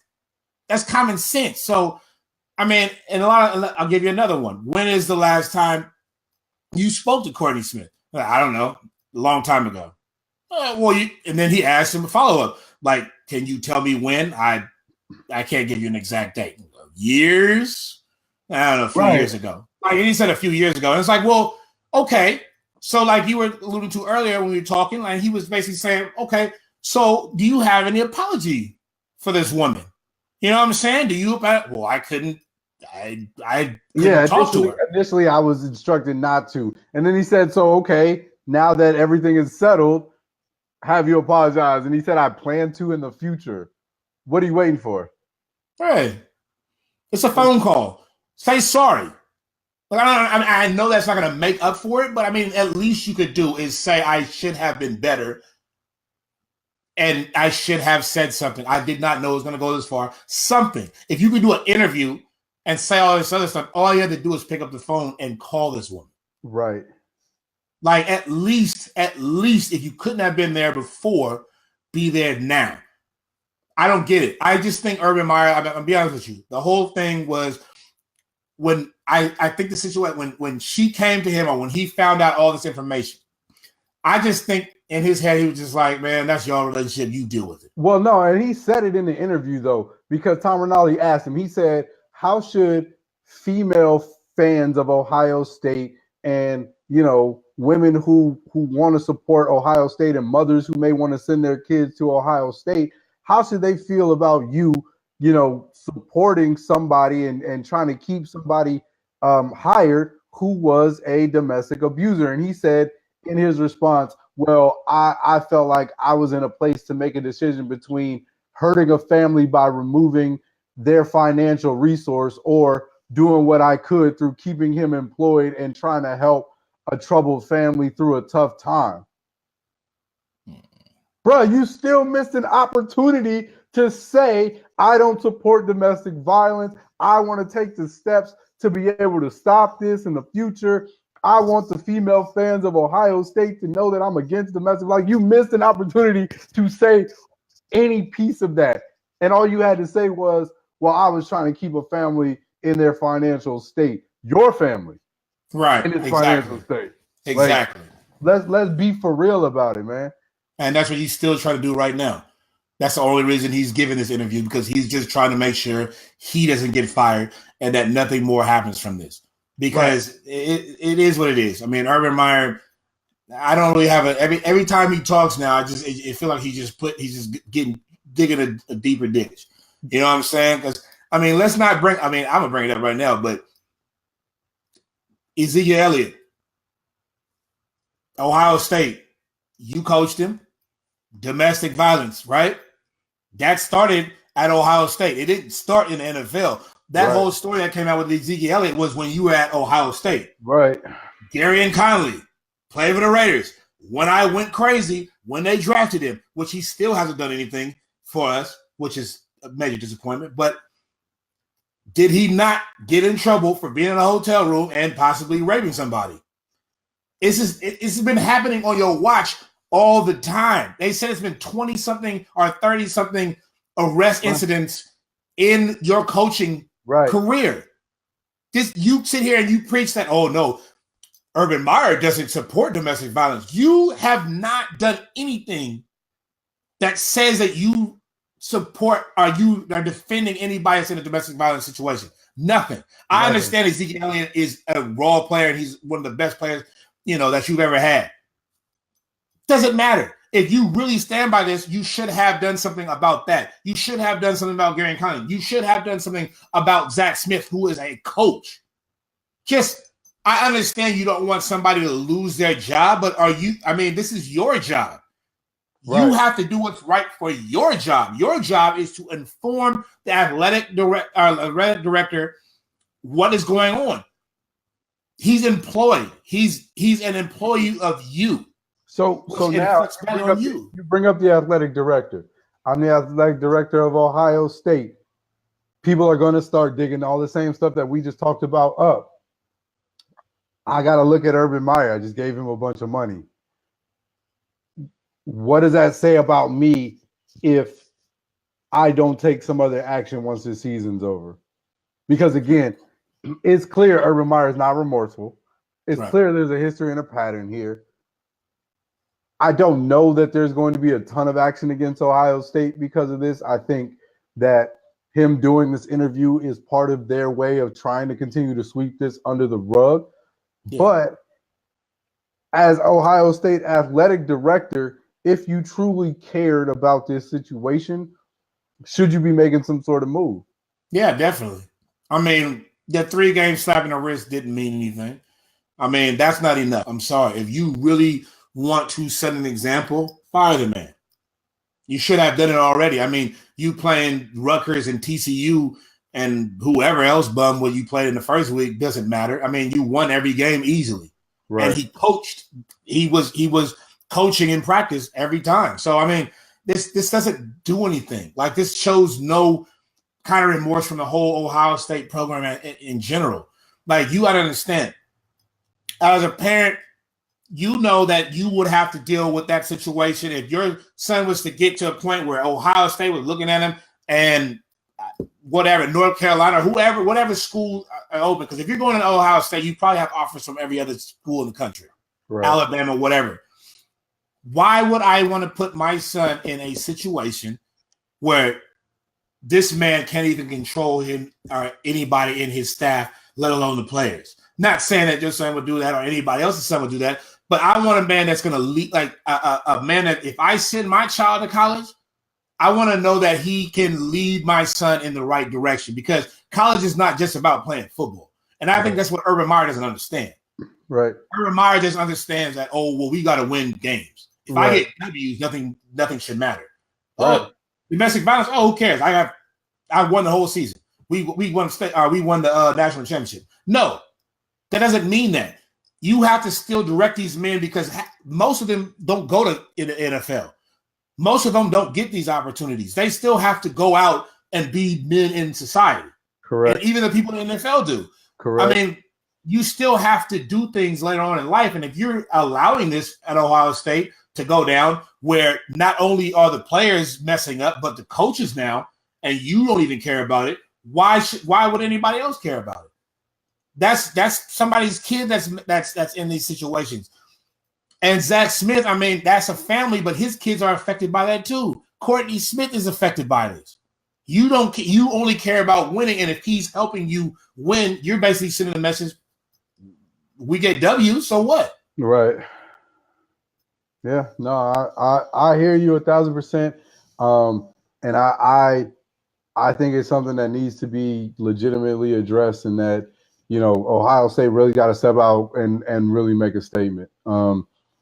common sense. So, I mean, I'll give you another one. When is the last time you spoke to Courtney Smith? I don't know, a long time ago. And then he asked him a follow-up, like, can you tell me when? I can't give you an exact date. Years? I don't know, a few years ago. Like, he said a few years ago. And it's like, well, okay. So like you were alluding to earlier when we were talking, like he was basically saying, okay, so do you have any apology for this woman? You know what I'm saying? Well, I couldn't talk to her. Initially, I was instructed not to. And then he said, so, okay, now that everything is settled, have you apologize? And he said, I plan to in the future. What are you waiting for? Hey, it's a phone call. Say sorry. Like, I know that's not going to make up for it, but I mean, at least you could do is say, I should have been better. And I should have said something. I did not know it was going to go this far. Something. If you could do an interview and say all this other stuff, all you had to do is pick up the phone and call this woman. Right. Like at least if you couldn't have been there before, be there now. I don't get it. I just think Urban Meyer, I'll be honest with you. The whole thing was when I think the situation, when she came to him or when he found out all this information, I just think in his head, he was just like, man, that's your relationship. You deal with it. Well, no, and he said it in the interview, though, because Tom Rinaldi asked him. He said, how should female fans of Ohio State and, women who want to support Ohio State and mothers who may want to send their kids to Ohio State, how should they feel about you supporting somebody and trying to keep somebody hired who was a domestic abuser. And he said in his response, well, I felt like I was in a place to make a decision between hurting a family by removing their financial resource or doing what I could through keeping him employed and trying to help a troubled family through a tough time. Bro, you still missed an opportunity to say, I don't support domestic violence. I want to take the steps to be able to stop this in the future. I want the female fans of Ohio State to know that I'm against domestic violence. You missed an opportunity to say any piece of that. And all you had to say was, well, I was trying to keep a family in their financial state. Your family. Right. In its financial state. Exactly. Let's be for real about it, man. And that's what he's still trying to do right now. That's the only reason he's giving this interview, because he's just trying to make sure he doesn't get fired and that nothing more happens from this. Because it is what it is. I mean, Urban Meyer, I don't really have every time he talks now, I feel like he's just digging a deeper ditch. You know what I'm saying? Because I'm gonna bring it up right now, but Ezekiel Elliott, Ohio State, you coached him. Domestic violence, right? That started at Ohio State. It didn't start in the NFL. That whole story that came out with Ezekiel Elliott was when you were at Ohio State. Right. Gary and Conley, played for the Raiders. When I went crazy, when they drafted him, which he still hasn't done anything for us, which is a major disappointment, but did he not get in trouble for being in a hotel room and possibly raping somebody? It's been happening on your watch all the time. They said it's been 20-something or 30-something arrest incidents in your coaching career. You sit here and you preach that, oh no, Urban Meyer doesn't support domestic violence. You have not done anything that says that you support or you are defending anybody that's in a domestic violence situation. Nothing. I understand Ezekiel Elliott is a raw player and he's one of the best players, that you've ever had. Doesn't matter. If you really stand by this, you should have done something about that. You should have done something about Gary Conley. You should have done something about Zach Smith, who is a coach. I understand you don't want somebody to lose their job, but this is your job. Right. You have to do what's right for your job. Your job is to inform the athletic director what is going on. He's employed. He's an employee of you. So now you bring up the athletic director. I'm the athletic director of Ohio State. People are going to start digging all the same stuff that we just talked about up. I got to look at Urban Meyer. I just gave him a bunch of money. What does that say about me if I don't take some other action once the season's over? Because again, it's clear Urban Meyer is not remorseful. It's clear there's a history and a pattern here. I don't know that there's going to be a ton of action against Ohio State because of this. I think that him doing this interview is part of their way of trying to continue to sweep this under the rug. Yeah. But as Ohio State athletic director, if you truly cared about this situation, should you be making some sort of move? Yeah, definitely. I mean, the 3-game slap in the wrist didn't mean anything. I mean, that's not enough. I'm sorry. If you really want to set an example, fire the man. You should have done it already. I mean, you playing Rutgers and TCU and whoever else bum what you played in the first week doesn't matter. I mean, you won every game easily. Right. And he coached. He was coaching in practice every time. So, I mean, this doesn't do anything. Like, this shows no kind of remorse from the whole Ohio State program in general. Like, you got to understand, as a parent, you know that you would have to deal with that situation if your son was to get to a point where Ohio State was looking at him and whatever, North Carolina, whatever school are open. Because if you're going to Ohio State, you probably have offers from every other school in the country, Alabama, whatever. Why would I want to put my son in a situation where this man can't even control him or anybody in his staff, let alone the players? Not saying that your son would do that or anybody else's son would do that, but I want a man that's going to lead, like a man that if I send my child to college, I want to know that he can lead my son in the right direction, because college is not just about playing football. And I think that's what Urban Meyer doesn't understand. Right. Urban Meyer just understands that, we got to win games. If I get W's, nothing should matter. Right. Domestic violence, who cares? I won the whole season. We won the national championship. No, that doesn't mean that. You have to still direct these men, because most of them don't go to the NFL. Most of them don't get these opportunities. They still have to go out and be men in society. Correct. And even the people in the NFL do. Correct. I mean, you still have to do things later on in life. And if you're allowing this at Ohio State to go down, where not only are the players messing up, but the coaches now, and you don't even care about it, why would anybody else care about it? That's somebody's kid that's in these situations. And Zach Smith, I mean, that's a family, but his kids are affected by that too. Courtney Smith is affected by this. You only care about winning, and if he's helping you win, you're basically sending a message. We get W, so what? Right. Yeah. No, I hear you 1,000%. And I think it's something that needs to be legitimately addressed, and that, Ohio State really got to step out and really make a statement.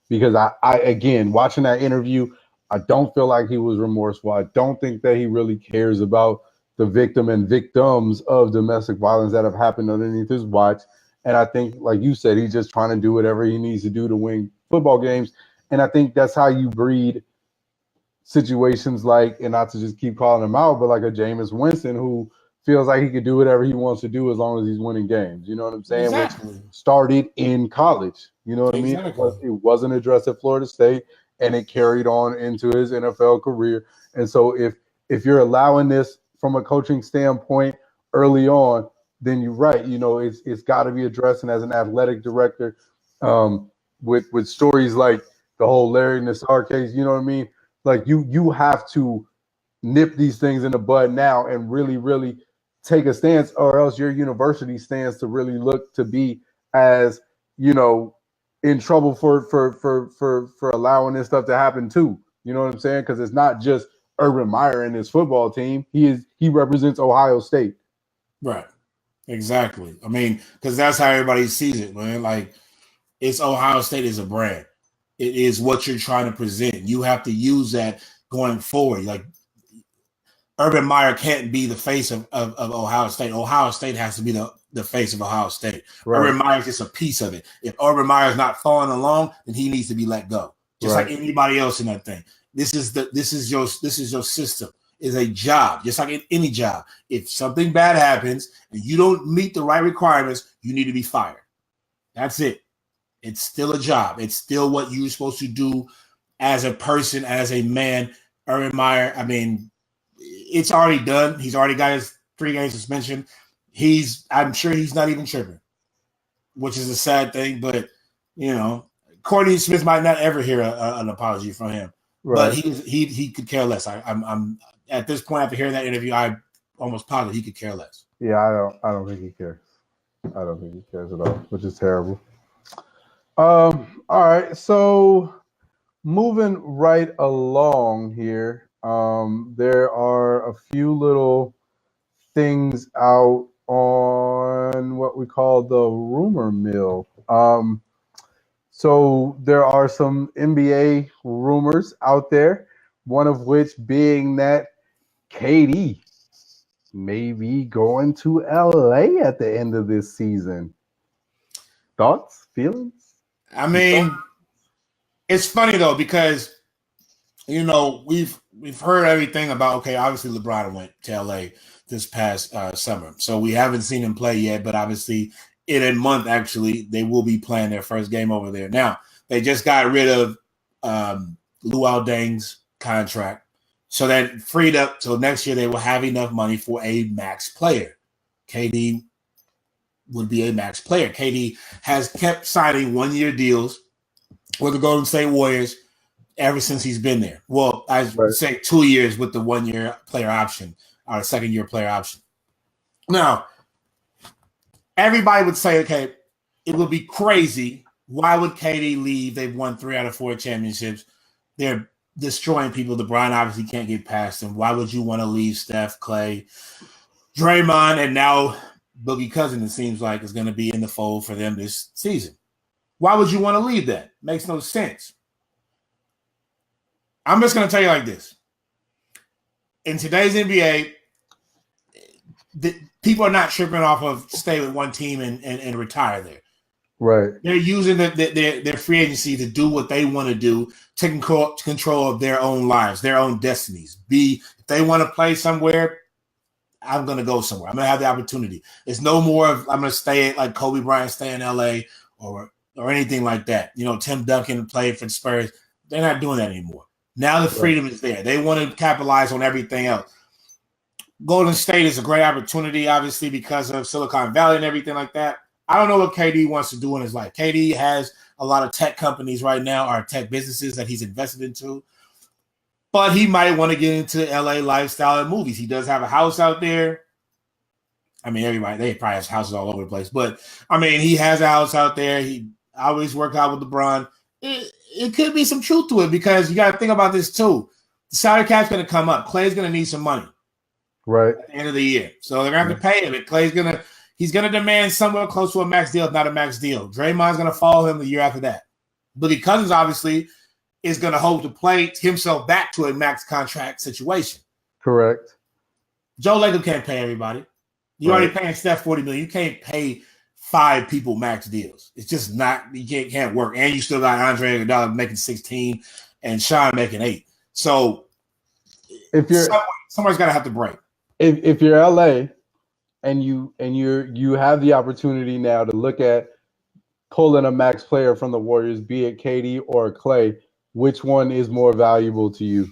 Because I again, watching that interview, I don't feel like he was remorseful. I don't think that he really cares about the victim and victims of domestic violence that have happened underneath his watch. And I think, like you said, he's just trying to do whatever he needs to do to win football games. And I think that's how you breed situations like, and not to just keep calling him out, but like a Jameis Winston, who feels like he could do whatever he wants to do as long as he's winning games. You know what I'm saying? Exactly. Which started in college. You know what I mean? It wasn't addressed at Florida State, and it carried on into his NFL career. And so if you're allowing this from a coaching standpoint early on, then you're right. It's got to be addressed. And as an athletic director, with stories like the whole Larry Nassar case, you know what I mean? Like you have to nip these things in the bud now and really, really take a stance, or else your university stands to really look to be as, in trouble for allowing this stuff to happen too. You know what I'm saying? Because it's not just Urban Meyer and his football team. He represents Ohio State. Right. Exactly. I mean, because that's how everybody sees it, man. Like, it's Ohio State is a brand. It is what you're trying to present. You have to use that going forward. Like, Urban Meyer can't be the face of Ohio State. Ohio State has to be the face of Ohio State. Right. Urban Meyer is just a piece of it. If Urban Meyer is not following along, then he needs to be let go. Just like anybody else in that thing. This is your system. Is a job, just like any job. If something bad happens and you don't meet the right requirements, you need to be fired. That's it. It's still a job. It's still what you're supposed to do as a person, as a man. Urban Meyer, I mean, it's already done. He's already got his 3-game suspension. I'm sure he's not even tripping, which is a sad thing. But, Courtney Smith might not ever hear an apology from him. Right. But he could care less. I'm at this point, after hearing that interview, I almost positive he could care less. Yeah, I don't think he cares. I don't think he cares at all, which is terrible. All right, so moving right along here, there are a few little things out on what we call the rumor mill. So there are some NBA rumors out there, one of which being that KD may be going to LA at the end of this season. Thoughts, feelings? I mean, it's funny though, because we've heard everything about, obviously LeBron went to LA this past summer, so we haven't seen him play yet, but obviously in a month, actually, they will be playing their first game over there. Now, they just got rid of Luol Deng's contract, so that freed up. So next year, they will have enough money for a max player. KD would be a max player. KD has kept signing 1-year deals with the Golden State Warriors ever since he's been there. Well, I would say 2 years with the 1-year player option, or second-year player option. Now, everybody would say, it would be crazy. Why would KD leave? They've won 3 out of 4 championships. They're destroying people. LeBron obviously can't get past him. Why would you want to leave Steph, Clay, Draymond, and now Boogie Cousins, it seems like, is going to be in the fold for them this season? Why would you want to leave that? Makes no sense. I'm just going to tell you like this. In today's NBA, people are not tripping off of stay with one team and retire there. Right. They're using their free agency to do what they want to do, taking control of their own lives, their own destinies. If they want to play somewhere, I'm going to go somewhere. I'm going to have the opportunity. It's no more of I'm going to stay like Kobe Bryant stay in LA or anything like that. You know, Tim Duncan played for the Spurs. They're not doing that anymore. Now the freedom is there. They want to capitalize on everything else. Golden State is a great opportunity, obviously, because of Silicon Valley and everything like that. I don't know what KD wants to do in his life. KD has a lot of tech companies right now, or tech businesses that he's invested into. But he might want to get into LA lifestyle and movies. He does have a house out there. I mean, they probably has houses all over the place. But, I mean, he has a house out there. He always worked out with LeBron. It could be some truth to it because you got to think about this too. The salary cap's going to come up. Clay's going to need some money. Right. At the end of the year. So they're going to have to pay him. And Clay's going to demand somewhere close to a max deal, if not a max deal. Draymond's going to follow him the year after that. Boogie Cousins, obviously, is going to hope to play himself back to a max contract situation. Correct. Joe Lacob can't pay everybody. You're already paying Steph $40 million. You can't pay 5 people max deals. It's just not. You can't work. And you still got Andre Iguodala making 16 and Sean making 8. So if you're somebody's got to have to break. If you're LA and you have the opportunity now to look at pulling a max player from the Warriors, be it KD or Clay, which one is more valuable to you?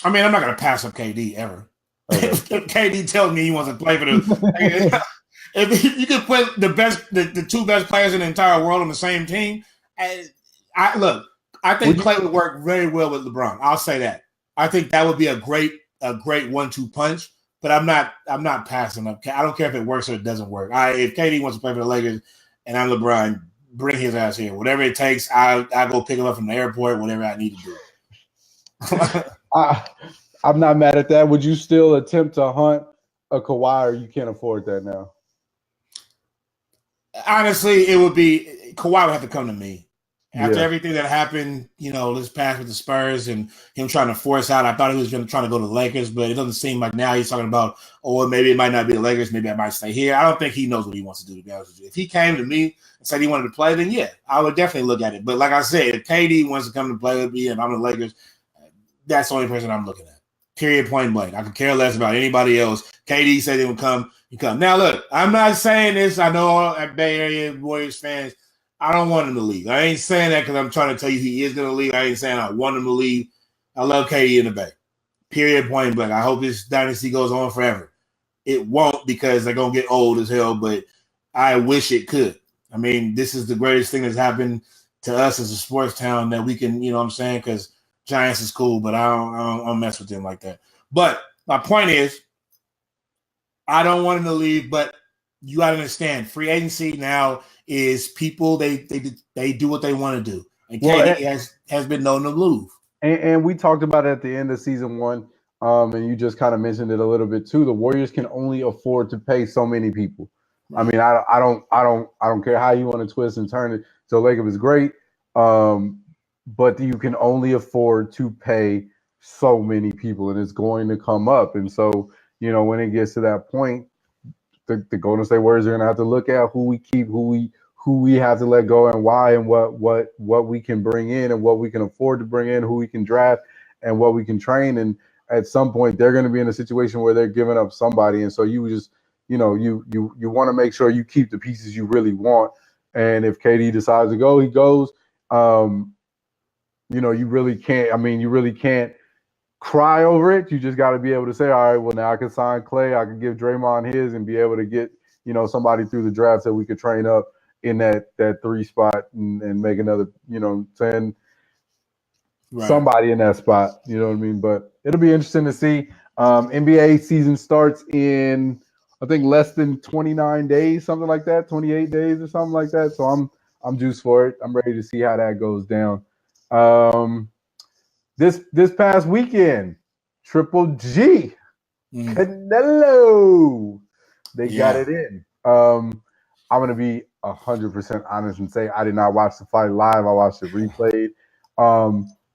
I mean, I'm not going to pass up KD ever. Okay. If KD tells me he wants to play for the if you could put the 2 best players in the entire world on the same team, I think Clay would work very well with LeBron. I'll say that. I think that would be a great 1-2 punch. But I'm not passing up. I don't care if it works or it doesn't work. If KD wants to play for the Lakers and I'm LeBron, bring his ass here. Whatever it takes, I'll go pick him up from the airport. Whatever I need to do. I'm not mad at that. Would you still attempt to hunt a Kawhi, or you can't afford that now? Honestly, it would be Kawhi would have to come to me. After everything that happened, this past with the Spurs and him trying to force out, I thought he was going to try to go to the Lakers, but it doesn't seem like now he's talking about, maybe it might not be the Lakers, maybe I might stay here. I don't think he knows what he wants to do, to be honest with you. If he came to me and said he wanted to play, then yeah, I would definitely look at it. But like I said, if KD wants to come to play with me and I'm the Lakers, that's the only person I'm looking at. Period, point blank. I could care less about anybody else. KD said he would come, you come. Now, look, I'm not saying this. I know all Bay Area Warriors fans, I don't want him to leave. I ain't saying that because I'm trying to tell you he is going to leave. I ain't saying I want him to leave. I love KD in the Bay. Period, point blank. I hope this dynasty goes on forever. It won't because they're going to get old as hell, but I wish it could. I mean, this is the greatest thing that's happened to us as a sports town that we can, you know what I'm saying, because Giants is cool, but I don't mess with them like that. But my point is, I don't want him to leave, but you got to understand, free agency now is people, they do what they want to do. And KD has been known to move. And we talked about it at the end of season 1, and you just kind of mentioned it a little bit too. The Warriors can only afford to pay so many people. Right. I mean, I don't care how you want to twist and turn it. So Lacob is great, but you can only afford to pay so many people, and it's going to come up. And so, when it gets to that point, the Golden State Warriors are going to have to look at who we keep, who we have to let go, and why, and what we can bring in, and what we can afford to bring in, who we can draft, and what we can train. And at some point, they're going to be in a situation where they're giving up somebody, and so you just, you want to make sure you keep the pieces you really want. And if KD decides to go, he goes. You really can't. I mean, you really can't cry over it. You just got to be able to say, all right, well, now I can sign Clay. I can give Draymond his and be able to get, somebody through the draft that we could train up in that 3 spot and make another, saying somebody in that spot. You know what I mean? But it'll be interesting to see. NBA season starts in, I think, less than 29 days, something like that, 28 days or something like that. So I'm juiced for it. I'm ready to see how that goes down. This past weekend, Triple G, Canelo, they got it in. I'm gonna be 100% honest and say I did not watch the fight live. I watched it replayed,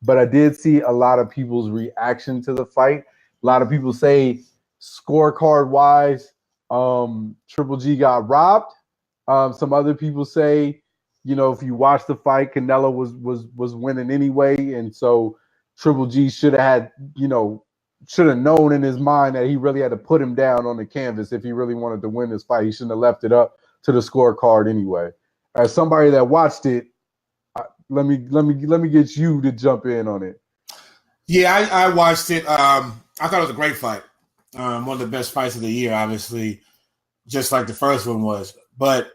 but I did see a lot of people's reaction to the fight. A lot of people say scorecard wise, Triple G got robbed. Some other people say, if you watch the fight, Canelo was winning anyway, and so Triple G should have known in his mind that he really had to put him down on the canvas if he really wanted to win this fight. He shouldn't have left it up to the scorecard anyway. As somebody that watched it, let me get you to jump in on it. Yeah, I watched it. I thought it was a great fight. One of the best fights of the year, obviously, just like the first one was. But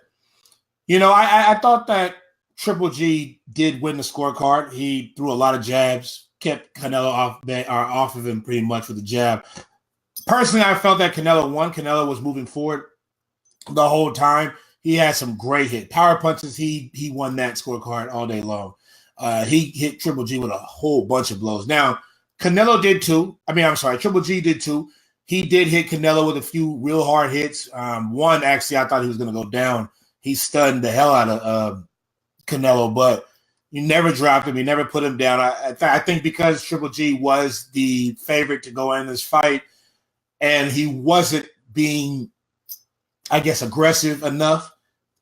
I thought that Triple G did win the scorecard. He threw a lot of jabs, kept Canelo off of him pretty much with the jab. Personally, I felt that Canelo won. Canelo was moving forward the whole time. He had some great hit power punches. He won that scorecard all day long. He hit Triple G with a whole bunch of blows. Now, Canelo did too. Triple G did too. He did hit Canelo with a few real hard hits. One, actually, I thought he was going to go down. He stunned the hell out of Canelo, but he never dropped him. He never put him down. I think because Triple G was the favorite to go in this fight, and he wasn't being, I guess, aggressive enough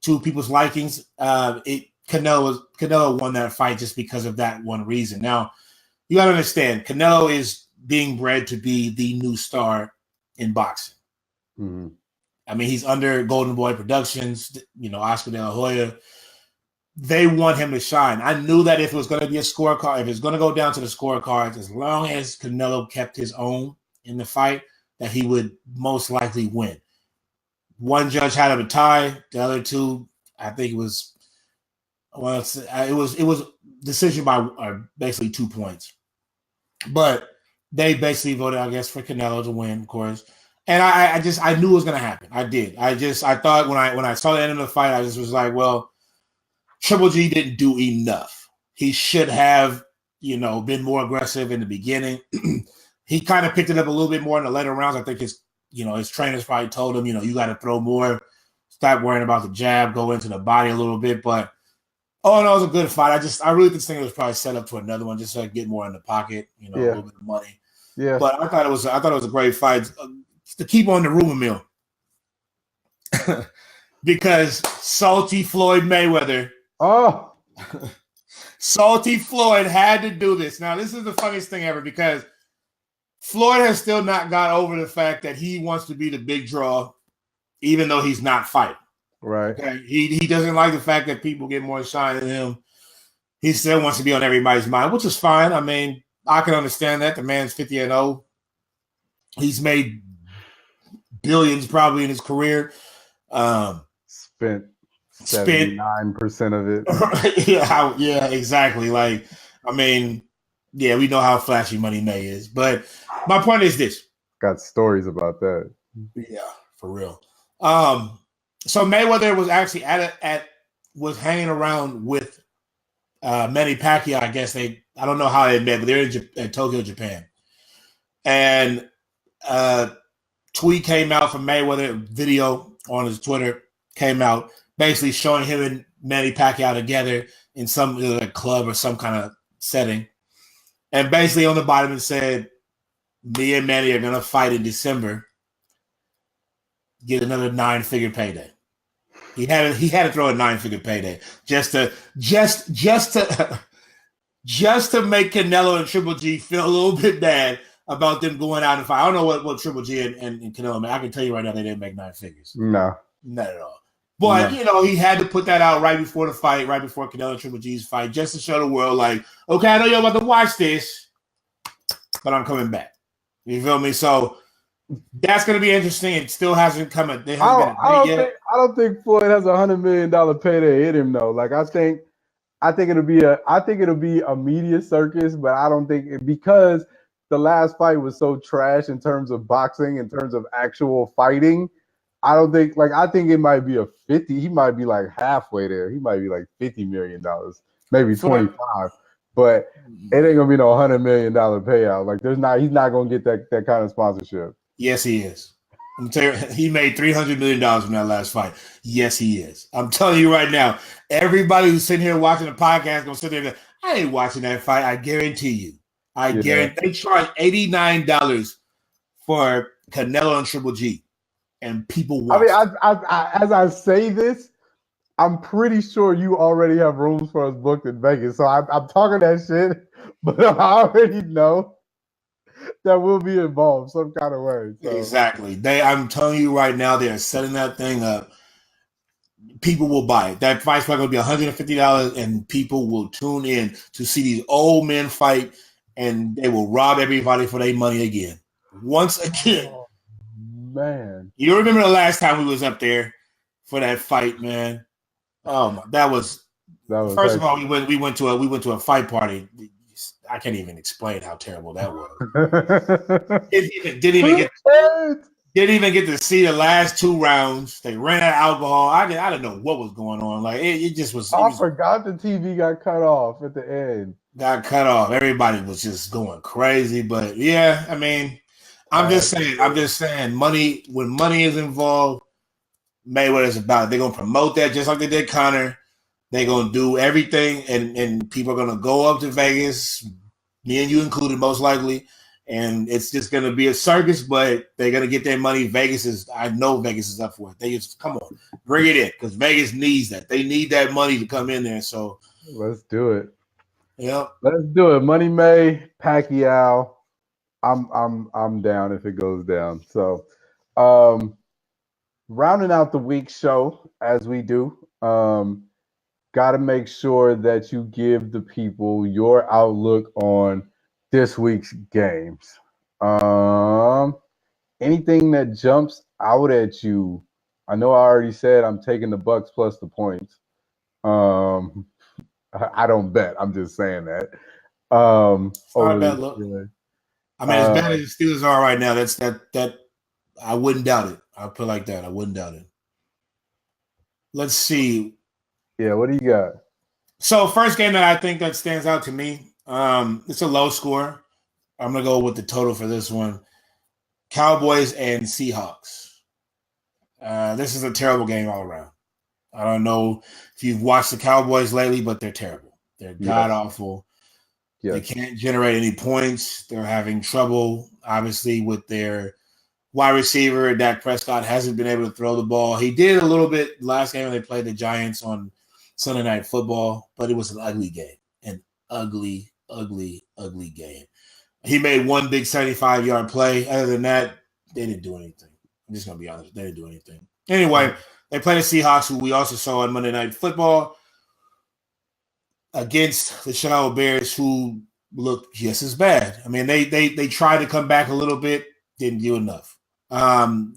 to people's likings, Canelo won that fight just because of that one reason. Now, you got to understand, Canelo is being bred to be the new star in boxing. Mm-hmm. He's under Golden Boy Productions, Oscar De La Hoya. They want him to shine. I knew that if it was going to be a scorecard, if it's going to go down to the scorecards, as long as Canelo kept his own in the fight, that he would most likely win. One judge had him a tie. The other two, I think it was decision by basically 2 points. But they basically voted, I guess, for Canelo to win, of course. And I knew it was going to happen. I did. I thought when I saw the end of the fight, I just was like, well, Triple G didn't do enough. He should have, been more aggressive in the beginning. He kind of picked it up a little bit more in the later rounds. I think his trainers probably told him, you got to throw more, stop worrying about the jab, go into the body a little bit. But it was a good fight. I really think it was probably set up to another one just to get more in the pocket, a little bit of money. Yeah. But I thought it was a great fight. To keep on the rumor mill. Because Salty Floyd Mayweather. Oh. Salty Floyd had to do this. Now, this is the funniest thing ever because Floyd has still not got over the fact that he wants to be the big draw, even though he's not fighting. Right. Okay? He doesn't like the fact that people get more shine than him. He still wants to be on everybody's mind, which is fine. I can understand that. The man's 50-0. He's made billions probably in his career. Spent 79% of it. yeah, exactly. We know how flashy Money May is. But my point is this. Got stories about that. Yeah, for real. So Mayweather was actually was hanging around with Manny Pacquiao. I guess I don't know how they met, but they're in Tokyo, Japan. And tweet came out from Mayweather, video on his Twitter came out, basically showing him and Manny Pacquiao together in some club or some kind of setting. And basically on the bottom it said, me and Manny are going to fight in December, get another 9-figure payday. He had to throw a 9-figure payday just to make Canelo and Triple G feel a little bit bad about them going out and fight. I don't know what Triple G and Canelo made. I can tell you right now they didn't make 9 figures. No. Not at all. But, he had to put that out right before the fight, right before Canelo and Triple G's fight, just to show the world, okay, I know you're about to watch this, but I'm coming back. You feel me? So that's going to be interesting. It still hasn't come. I don't think Floyd has $100 million payday in him, though. I think it'll be a media circus, but I don't think because the last fight was so trash in terms of boxing, in terms of actual fighting. I don't think I think it might be a 50. He might be halfway there. He might be $50 million, maybe 25. but it ain't gonna be no $100 million payout. Like he's not gonna get that kind of sponsorship. Yes, he is. I'm telling you, he made $300 million from that last fight. Yes, he is. I'm telling you right now, everybody who's sitting here watching the podcast gonna sit there and go, I ain't watching that fight. I guarantee you. I guarantee they charge $89 for Canelo and Triple G, and people watch. I mean, as I say this, I'm pretty sure you already have rooms for us booked in Vegas. So I'm talking that shit, but I already know that we'll be involved some kind of way. So. Exactly. I'm telling you right now, they are setting that thing up. People will buy it. That fight's probably going to be $150, and people will tune in to see these old men fight, and they will rob everybody for their money again. Once again. Oh, man. You remember the last time we was up there for that fight, man? Oh, my, that was first crazy. Of all, we went to a fight party. I can't even explain how terrible that was. Didn't even get to see the last 2 rounds. They ran out of alcohol. I didn't know what was going on. Like it just was. I forgot the TV got cut off at the end. Got cut off. Everybody was just going crazy. But yeah, I mean, I'm just saying, money. When money is involved, Mayweather's about it. They're gonna promote that just like they did Conor. They're gonna do everything, and people are gonna go up to Vegas, me and you included, most likely. And it's just going to be a circus, but they're going to get their money. I know Vegas is up for it. They just, come on, bring it in, because Vegas needs that. They need that money to come in there. So let's do it. Yeah, let's do it. Money May, Pacquiao. I'm down if it goes down. So, rounding out the week show as we do. Got to make sure that you give the people your outlook on this week's games. Anything that jumps out at you? I know I already said I'm taking the Bucks plus the points. I don't bet. I'm just saying that. It's not a bad look. I mean, as bad as the Steelers are right now, that I wouldn't doubt it. I'll put it like that. I wouldn't doubt it. Let's see. Yeah, what do you got? So first game that I think that stands out to me, it's a low score. I'm going to go with the total for this one. Cowboys and Seahawks. This is a terrible game all around. I don't know if you've watched the Cowboys lately, but they're terrible. They're god-awful. Yes. They can't generate any points. They're having trouble, obviously, with their wide receiver. Dak Prescott hasn't been able to throw the ball. He did a little bit last game when they played the Giants on Sunday Night Football, but it was an ugly game. An ugly game. He made one big 75-yard play. Other than that, they didn't do anything. I'm just going to be honest. They didn't do anything. Anyway, they played the Seahawks, who we also saw on Monday Night Football, against the Chicago Bears, who looked just as bad. I mean, they tried to come back a little bit, didn't do enough.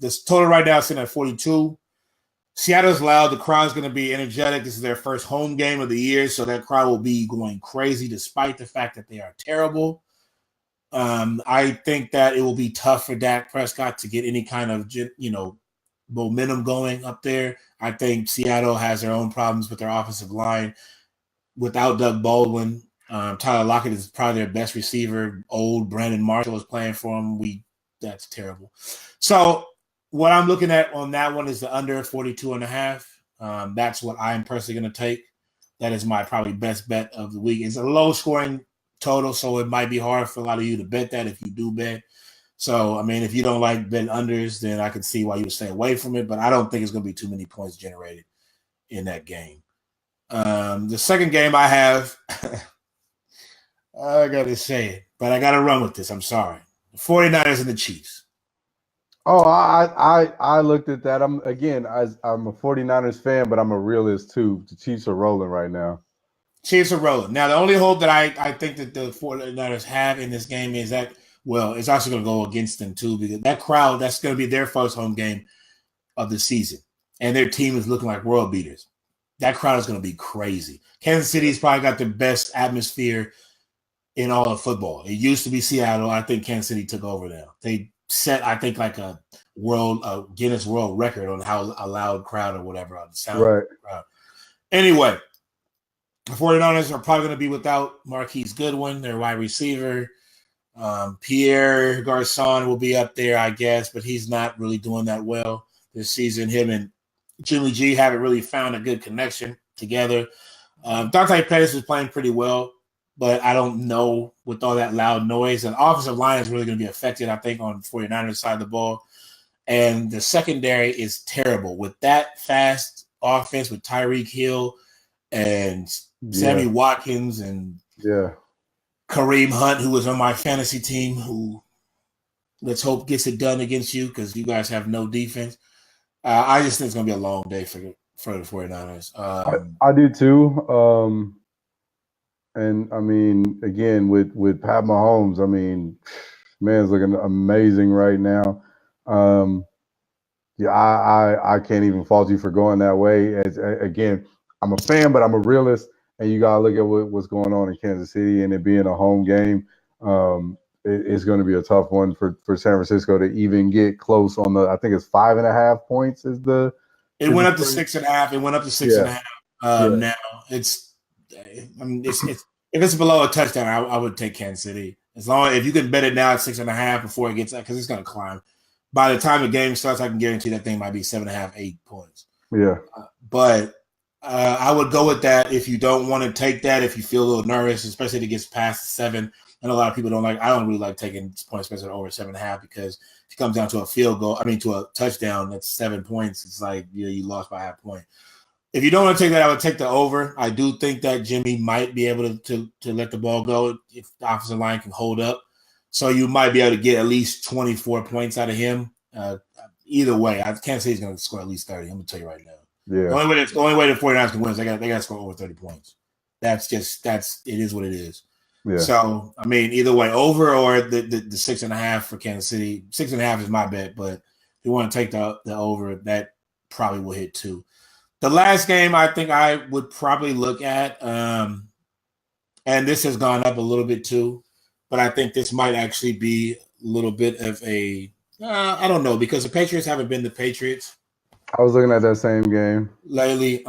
This total right now is sitting at 42. Seattle's loud. The crowd's going to be energetic. This is their first home game of the year, so that crowd will be going crazy despite the fact that they are terrible. I think that it will be tough for Dak Prescott to get any kind of, momentum going up there. I think Seattle has their own problems with their offensive line. Without Doug Baldwin, Tyler Lockett is probably their best receiver. Old Brandon Marshall is playing for him. That's terrible. So what I'm looking at on that one is the under 42.5. That's what I'm personally going to take. That is my probably best bet of the week. It's a low scoring total, so it might be hard for a lot of you to bet that if you do bet. So, I mean, if you don't like bet unders, then I can see why you would stay away from it, but I don't think it's going to be too many points generated in that game. The second game I have, I got to say it, but I got to run with this. I'm sorry. The 49ers and the Chiefs. Oh, I looked at that. I'm a 49ers fan, but I'm a realist too. The Chiefs are rolling right now. Chiefs are rolling. Now, the only hope that I think that the 49ers have in this game is that, well, it's actually going to go against them too, because that crowd, that's going to be their first home game of the season. And their team is looking like world beaters. That crowd is going to be crazy. Kansas City's probably got the best atmosphere in all of football. It used to be Seattle. I think Kansas City took over now. They set, I think, like a Guinness World Record on how a loud crowd or whatever on the sound. Right. Anyway, The 49ers are probably going to be without Marquise Goodwin, their wide receiver. Pierre Garçon will be up there, I guess, but he's not really doing that well this season. Him and Jimmy G haven't really found a good connection together. Dante Pettis is playing pretty well, but I don't know with all that loud noise. And offensive line is really going to be affected, I think, on the 49ers side of the ball. And the secondary is terrible. With that fast offense with Tyreek Hill and Sammy Watkins and Kareem Hunt, who was on my fantasy team, who let's hope gets it done against you because you guys have no defense. I just think it's going to be a long day for the 49ers. I do too. And I mean, again, with Pat Mahomes, I mean, man's looking amazing right now. I can't even fault you for going that way. Again, I'm a fan, but I'm a realist, and you gotta look at what's going on in Kansas City, and it being a home game. It's going to be a tough one for San Francisco to even get close on the. I think it's 5.5 points is the. It went up to 6.5. It went up to 6.5. Now it's. I mean, it's if it's below a touchdown, I would take Kansas City. As long if you can bet it now at 6.5 before it gets because it's going to climb. By the time the game starts, I can guarantee that thing might be 7.5, 8 points. Yeah, but I would go with that if you don't want to take that. If you feel a little nervous, especially if it gets past 7. And a lot of people don't like. I don't really like taking points spread over 7.5 because if it comes down to a field goal, to a touchdown, that's 7 points. It's like you lost by half point. If you don't want to take that, I would take the over. I do think that Jimmy might be able to let the ball go if the offensive line can hold up. So you might be able to get at least 24 points out of him. Either way, I can't say he's going to score at least 30. I'm going to tell you right now. Yeah. The only way the 49ers can win is they got to score over 30 points. It is what it is. Yeah. So, I mean, either way, over or the 6.5 for Kansas City. 6.5 is my bet, but if you want to take the over, that probably will hit 2. The last game I think I would probably look at, and this has gone up a little bit too, but I think this might actually be a little bit of a, I don't know, because the Patriots haven't been the Patriots. I was looking at that same game lately.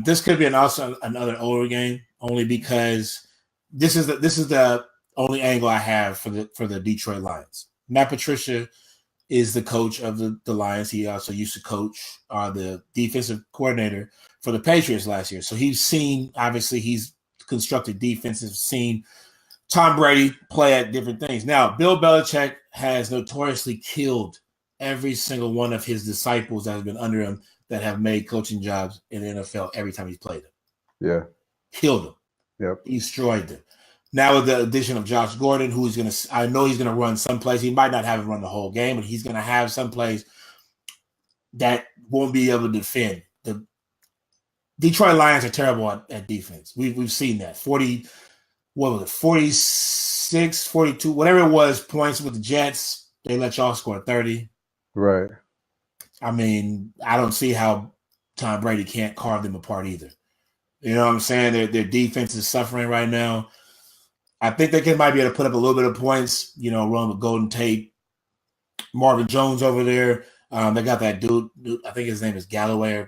This could be also another older game, only because this is the only angle I have for the Detroit Lions. Matt Patricia is the coach of the Lions. He also used to coach the defensive coordinator for the Patriots last year. So he's constructed defenses, seen Tom Brady play at different things. Now, Bill Belichick has notoriously killed every single one of his disciples that have been under him that have made coaching jobs in the NFL every time he's played them. Yeah. Killed them. Yep. Destroyed them. Now with the addition of Josh Gordon, I know he's going to run someplace. He might not have him run the whole game, but he's going to have someplace that won't be able to defend. The Detroit Lions are terrible at defense. We've seen that. 46, 42, whatever it was, points with the Jets. They let y'all score 30. Right. I mean, I don't see how Tom Brady can't carve them apart either. You know what I'm saying? Their defense is suffering right now. I think they might be able to put up a little bit of points, run with Golden Tate, Marvin Jones over there. They got that dude, I think his name is Galladay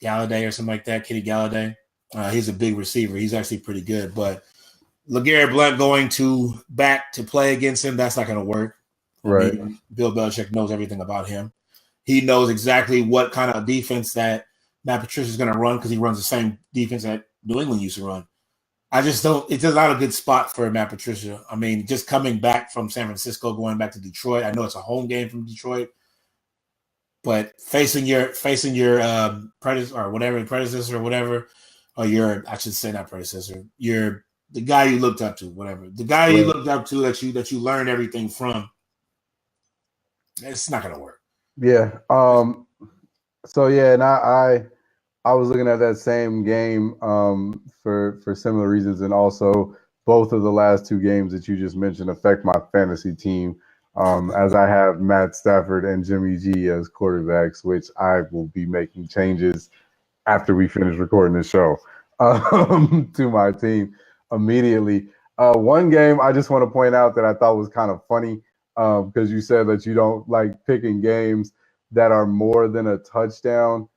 or something like that, Kenny Galladay. He's a big receiver. He's actually pretty good. But LeGarrette Blount going back to play against him, that's not going to work. Right. Bill Belichick knows everything about him. He knows exactly what kind of defense that Matt Patricia is going to run because he runs the same defense that New England used to run. It's just not a good spot for Matt Patricia. I mean, just coming back from San Francisco, going back to Detroit. I know it's a home game from Detroit, but facing your predecessor or whatever, I should say not predecessor, the guy you looked up to, whatever. The guy you looked up to that you learned everything from. It's not gonna work. Yeah. So yeah, and I was looking at that same game for similar reasons, and also both of the last 2 games that you just mentioned affect my fantasy team, as I have Matt Stafford and Jimmy G as quarterbacks, which I will be making changes after we finish recording this show to my team immediately. One game I just want to point out that I thought was kind of funny because you said that you don't like picking games that are more than a touchdown.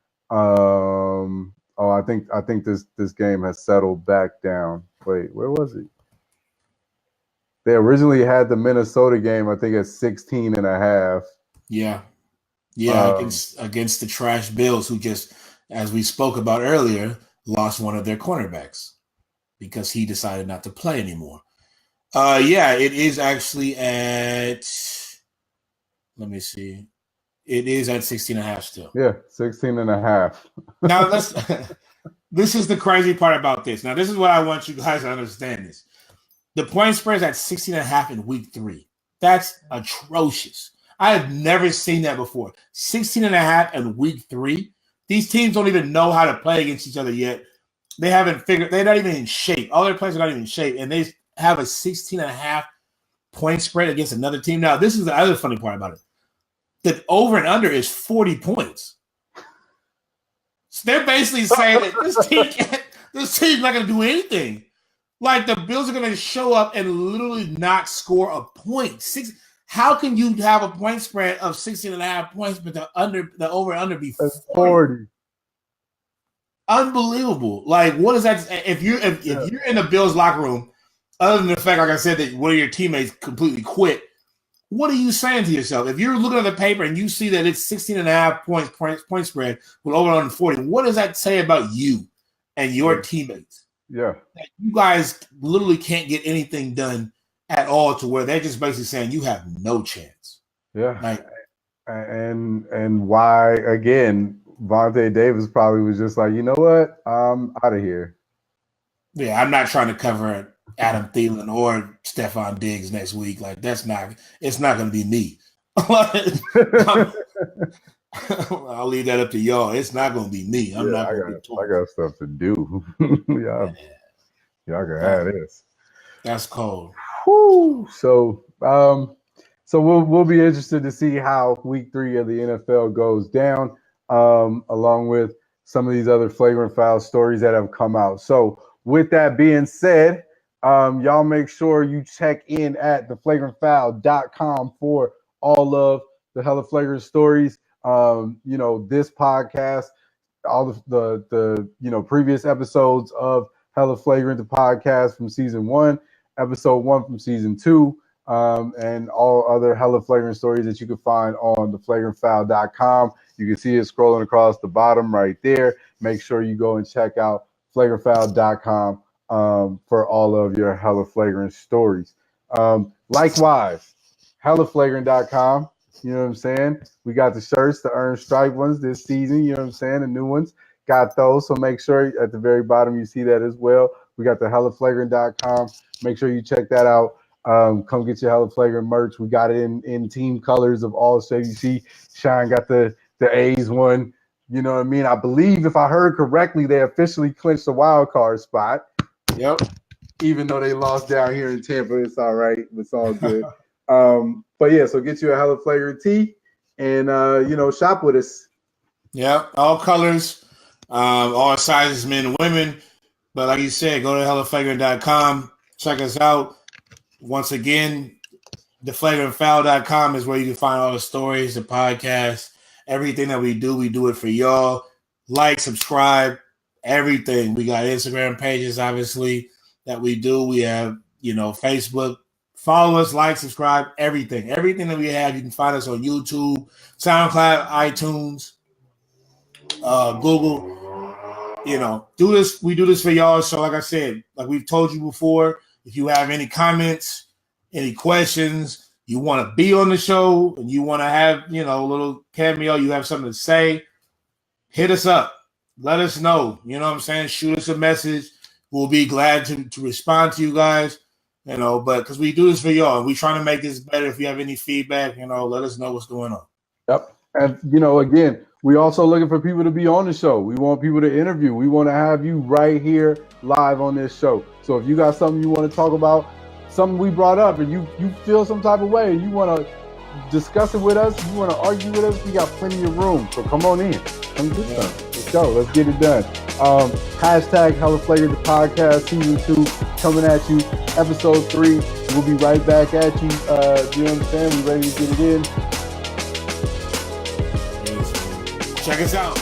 Oh, I think this game has settled back down. Wait, where was it? They originally had the Minnesota game, I think, at 16 and a half. Yeah. Against the trash Bills, who just, as we spoke about earlier, lost one of their cornerbacks because he decided not to play anymore. It is actually at, let me see. It is at 16 and a half still. Yeah, 16 and a half. Now, this is the crazy part about this. Now, this is what I want you guys to understand this. The point spread is at 16 and a half in week 3. That's atrocious. I have never seen that before. 16 and a half in week 3. These teams don't even know how to play against each other yet. They haven't figured, they're not even in shape. All their players are not even in shape, and they have a 16 and a half point spread against another team. Now, this is the other funny part about it. The over and under is 40 points. So they're basically saying that this team's not going to do anything. Like, the Bills are going to show up and literally not score a point. How can you have a point spread of 16 and a half points, but the over and under be 40? Unbelievable. Like, what is that? If you're in the Bills locker room, other than the fact, like I said, that one of your teammates completely quit, what are you saying to yourself? If you're looking at the paper and you see that it's 16 and a half point spread with over and under 40, what does that say about you and your teammates? Yeah. You guys literally can't get anything done at all, to where they're just basically saying you have no chance. Yeah. Like, and why, again, Vontae Davis probably was just like, you know what? I'm out of here. Yeah, I'm not trying to cover Adam Thielen or Stephon Diggs next week. Like, it's not going to be me. I'll leave that up to y'all. It's not going to be me. I got stuff to do. Y'all can have this. That's cold. Whew. So we'll be interested to see how week 3 of the NFL goes down, along with some of these other flagrant foul stories that have come out. So with that being said, y'all make sure you check in at theflagrantfoul.com for all of the hella flagrant stories. This podcast, all the previous episodes of Hella Flagrant, the podcast from season 1, episode 1 from season 2, and all other Hella Flagrant stories that you can find on theflagrantfoul.com. You can see it scrolling across the bottom right there. Make sure you go and check out flagrantfoul.com for all of your Hella Flagrant stories. Likewise, hellaflagrant.com. You know what I'm saying? We got the shirts, the earned stripe ones this season. You know what I'm saying? The new ones. Got those. So make sure at the very bottom you see that as well. We got the hellaflagrant.com. Make sure you check that out. Come get your Hella Flagrant merch. We got it in team colors of all shades. You see Shine got the A's one. You know what I mean? I believe, if I heard correctly, they officially clinched the wild card spot. Yep. Even though they lost down here in Tampa, it's all right. It's all good. But yeah, so get you a Hella Flagrant tee and shop with us. Yeah, all colors, all sizes, men and women. But like you said, go to hellaflagrant.com. Check us out. Once again, theflagrantfoul.com is where you can find all the stories, the podcast, everything that we do it for y'all. Like, subscribe, everything. We got Instagram pages, obviously, that we do. We have, Facebook. Follow us, like, subscribe, everything. Everything that we have, you can find us on YouTube, SoundCloud, iTunes, Google. Do this. We do this for y'all. So like I said, like we've told you before, if you have any comments, any questions, you want to be on the show and you want to have, a little cameo, you have something to say, hit us up. Let us know. You know what I'm saying? Shoot us a message. We'll be glad to respond to you guys. But because we do this for y'all, and we trying to make this better. If you have any feedback, let us know what's going on. Yep. And, again, we also looking for people to be on the show. We want people to interview. We want to have you right here live on this show. So if you got something you want to talk about, something we brought up, and you feel some type of way, and you want to discuss it with us, you want to argue with us, we got plenty of room. So come on in. Come do something. Let's go. Let's get it done. Hashtag Hella Flagrant the podcast, season 2, coming at you. Episode 3. We'll be right back at you. You understand? We ready to get it in. Check us out.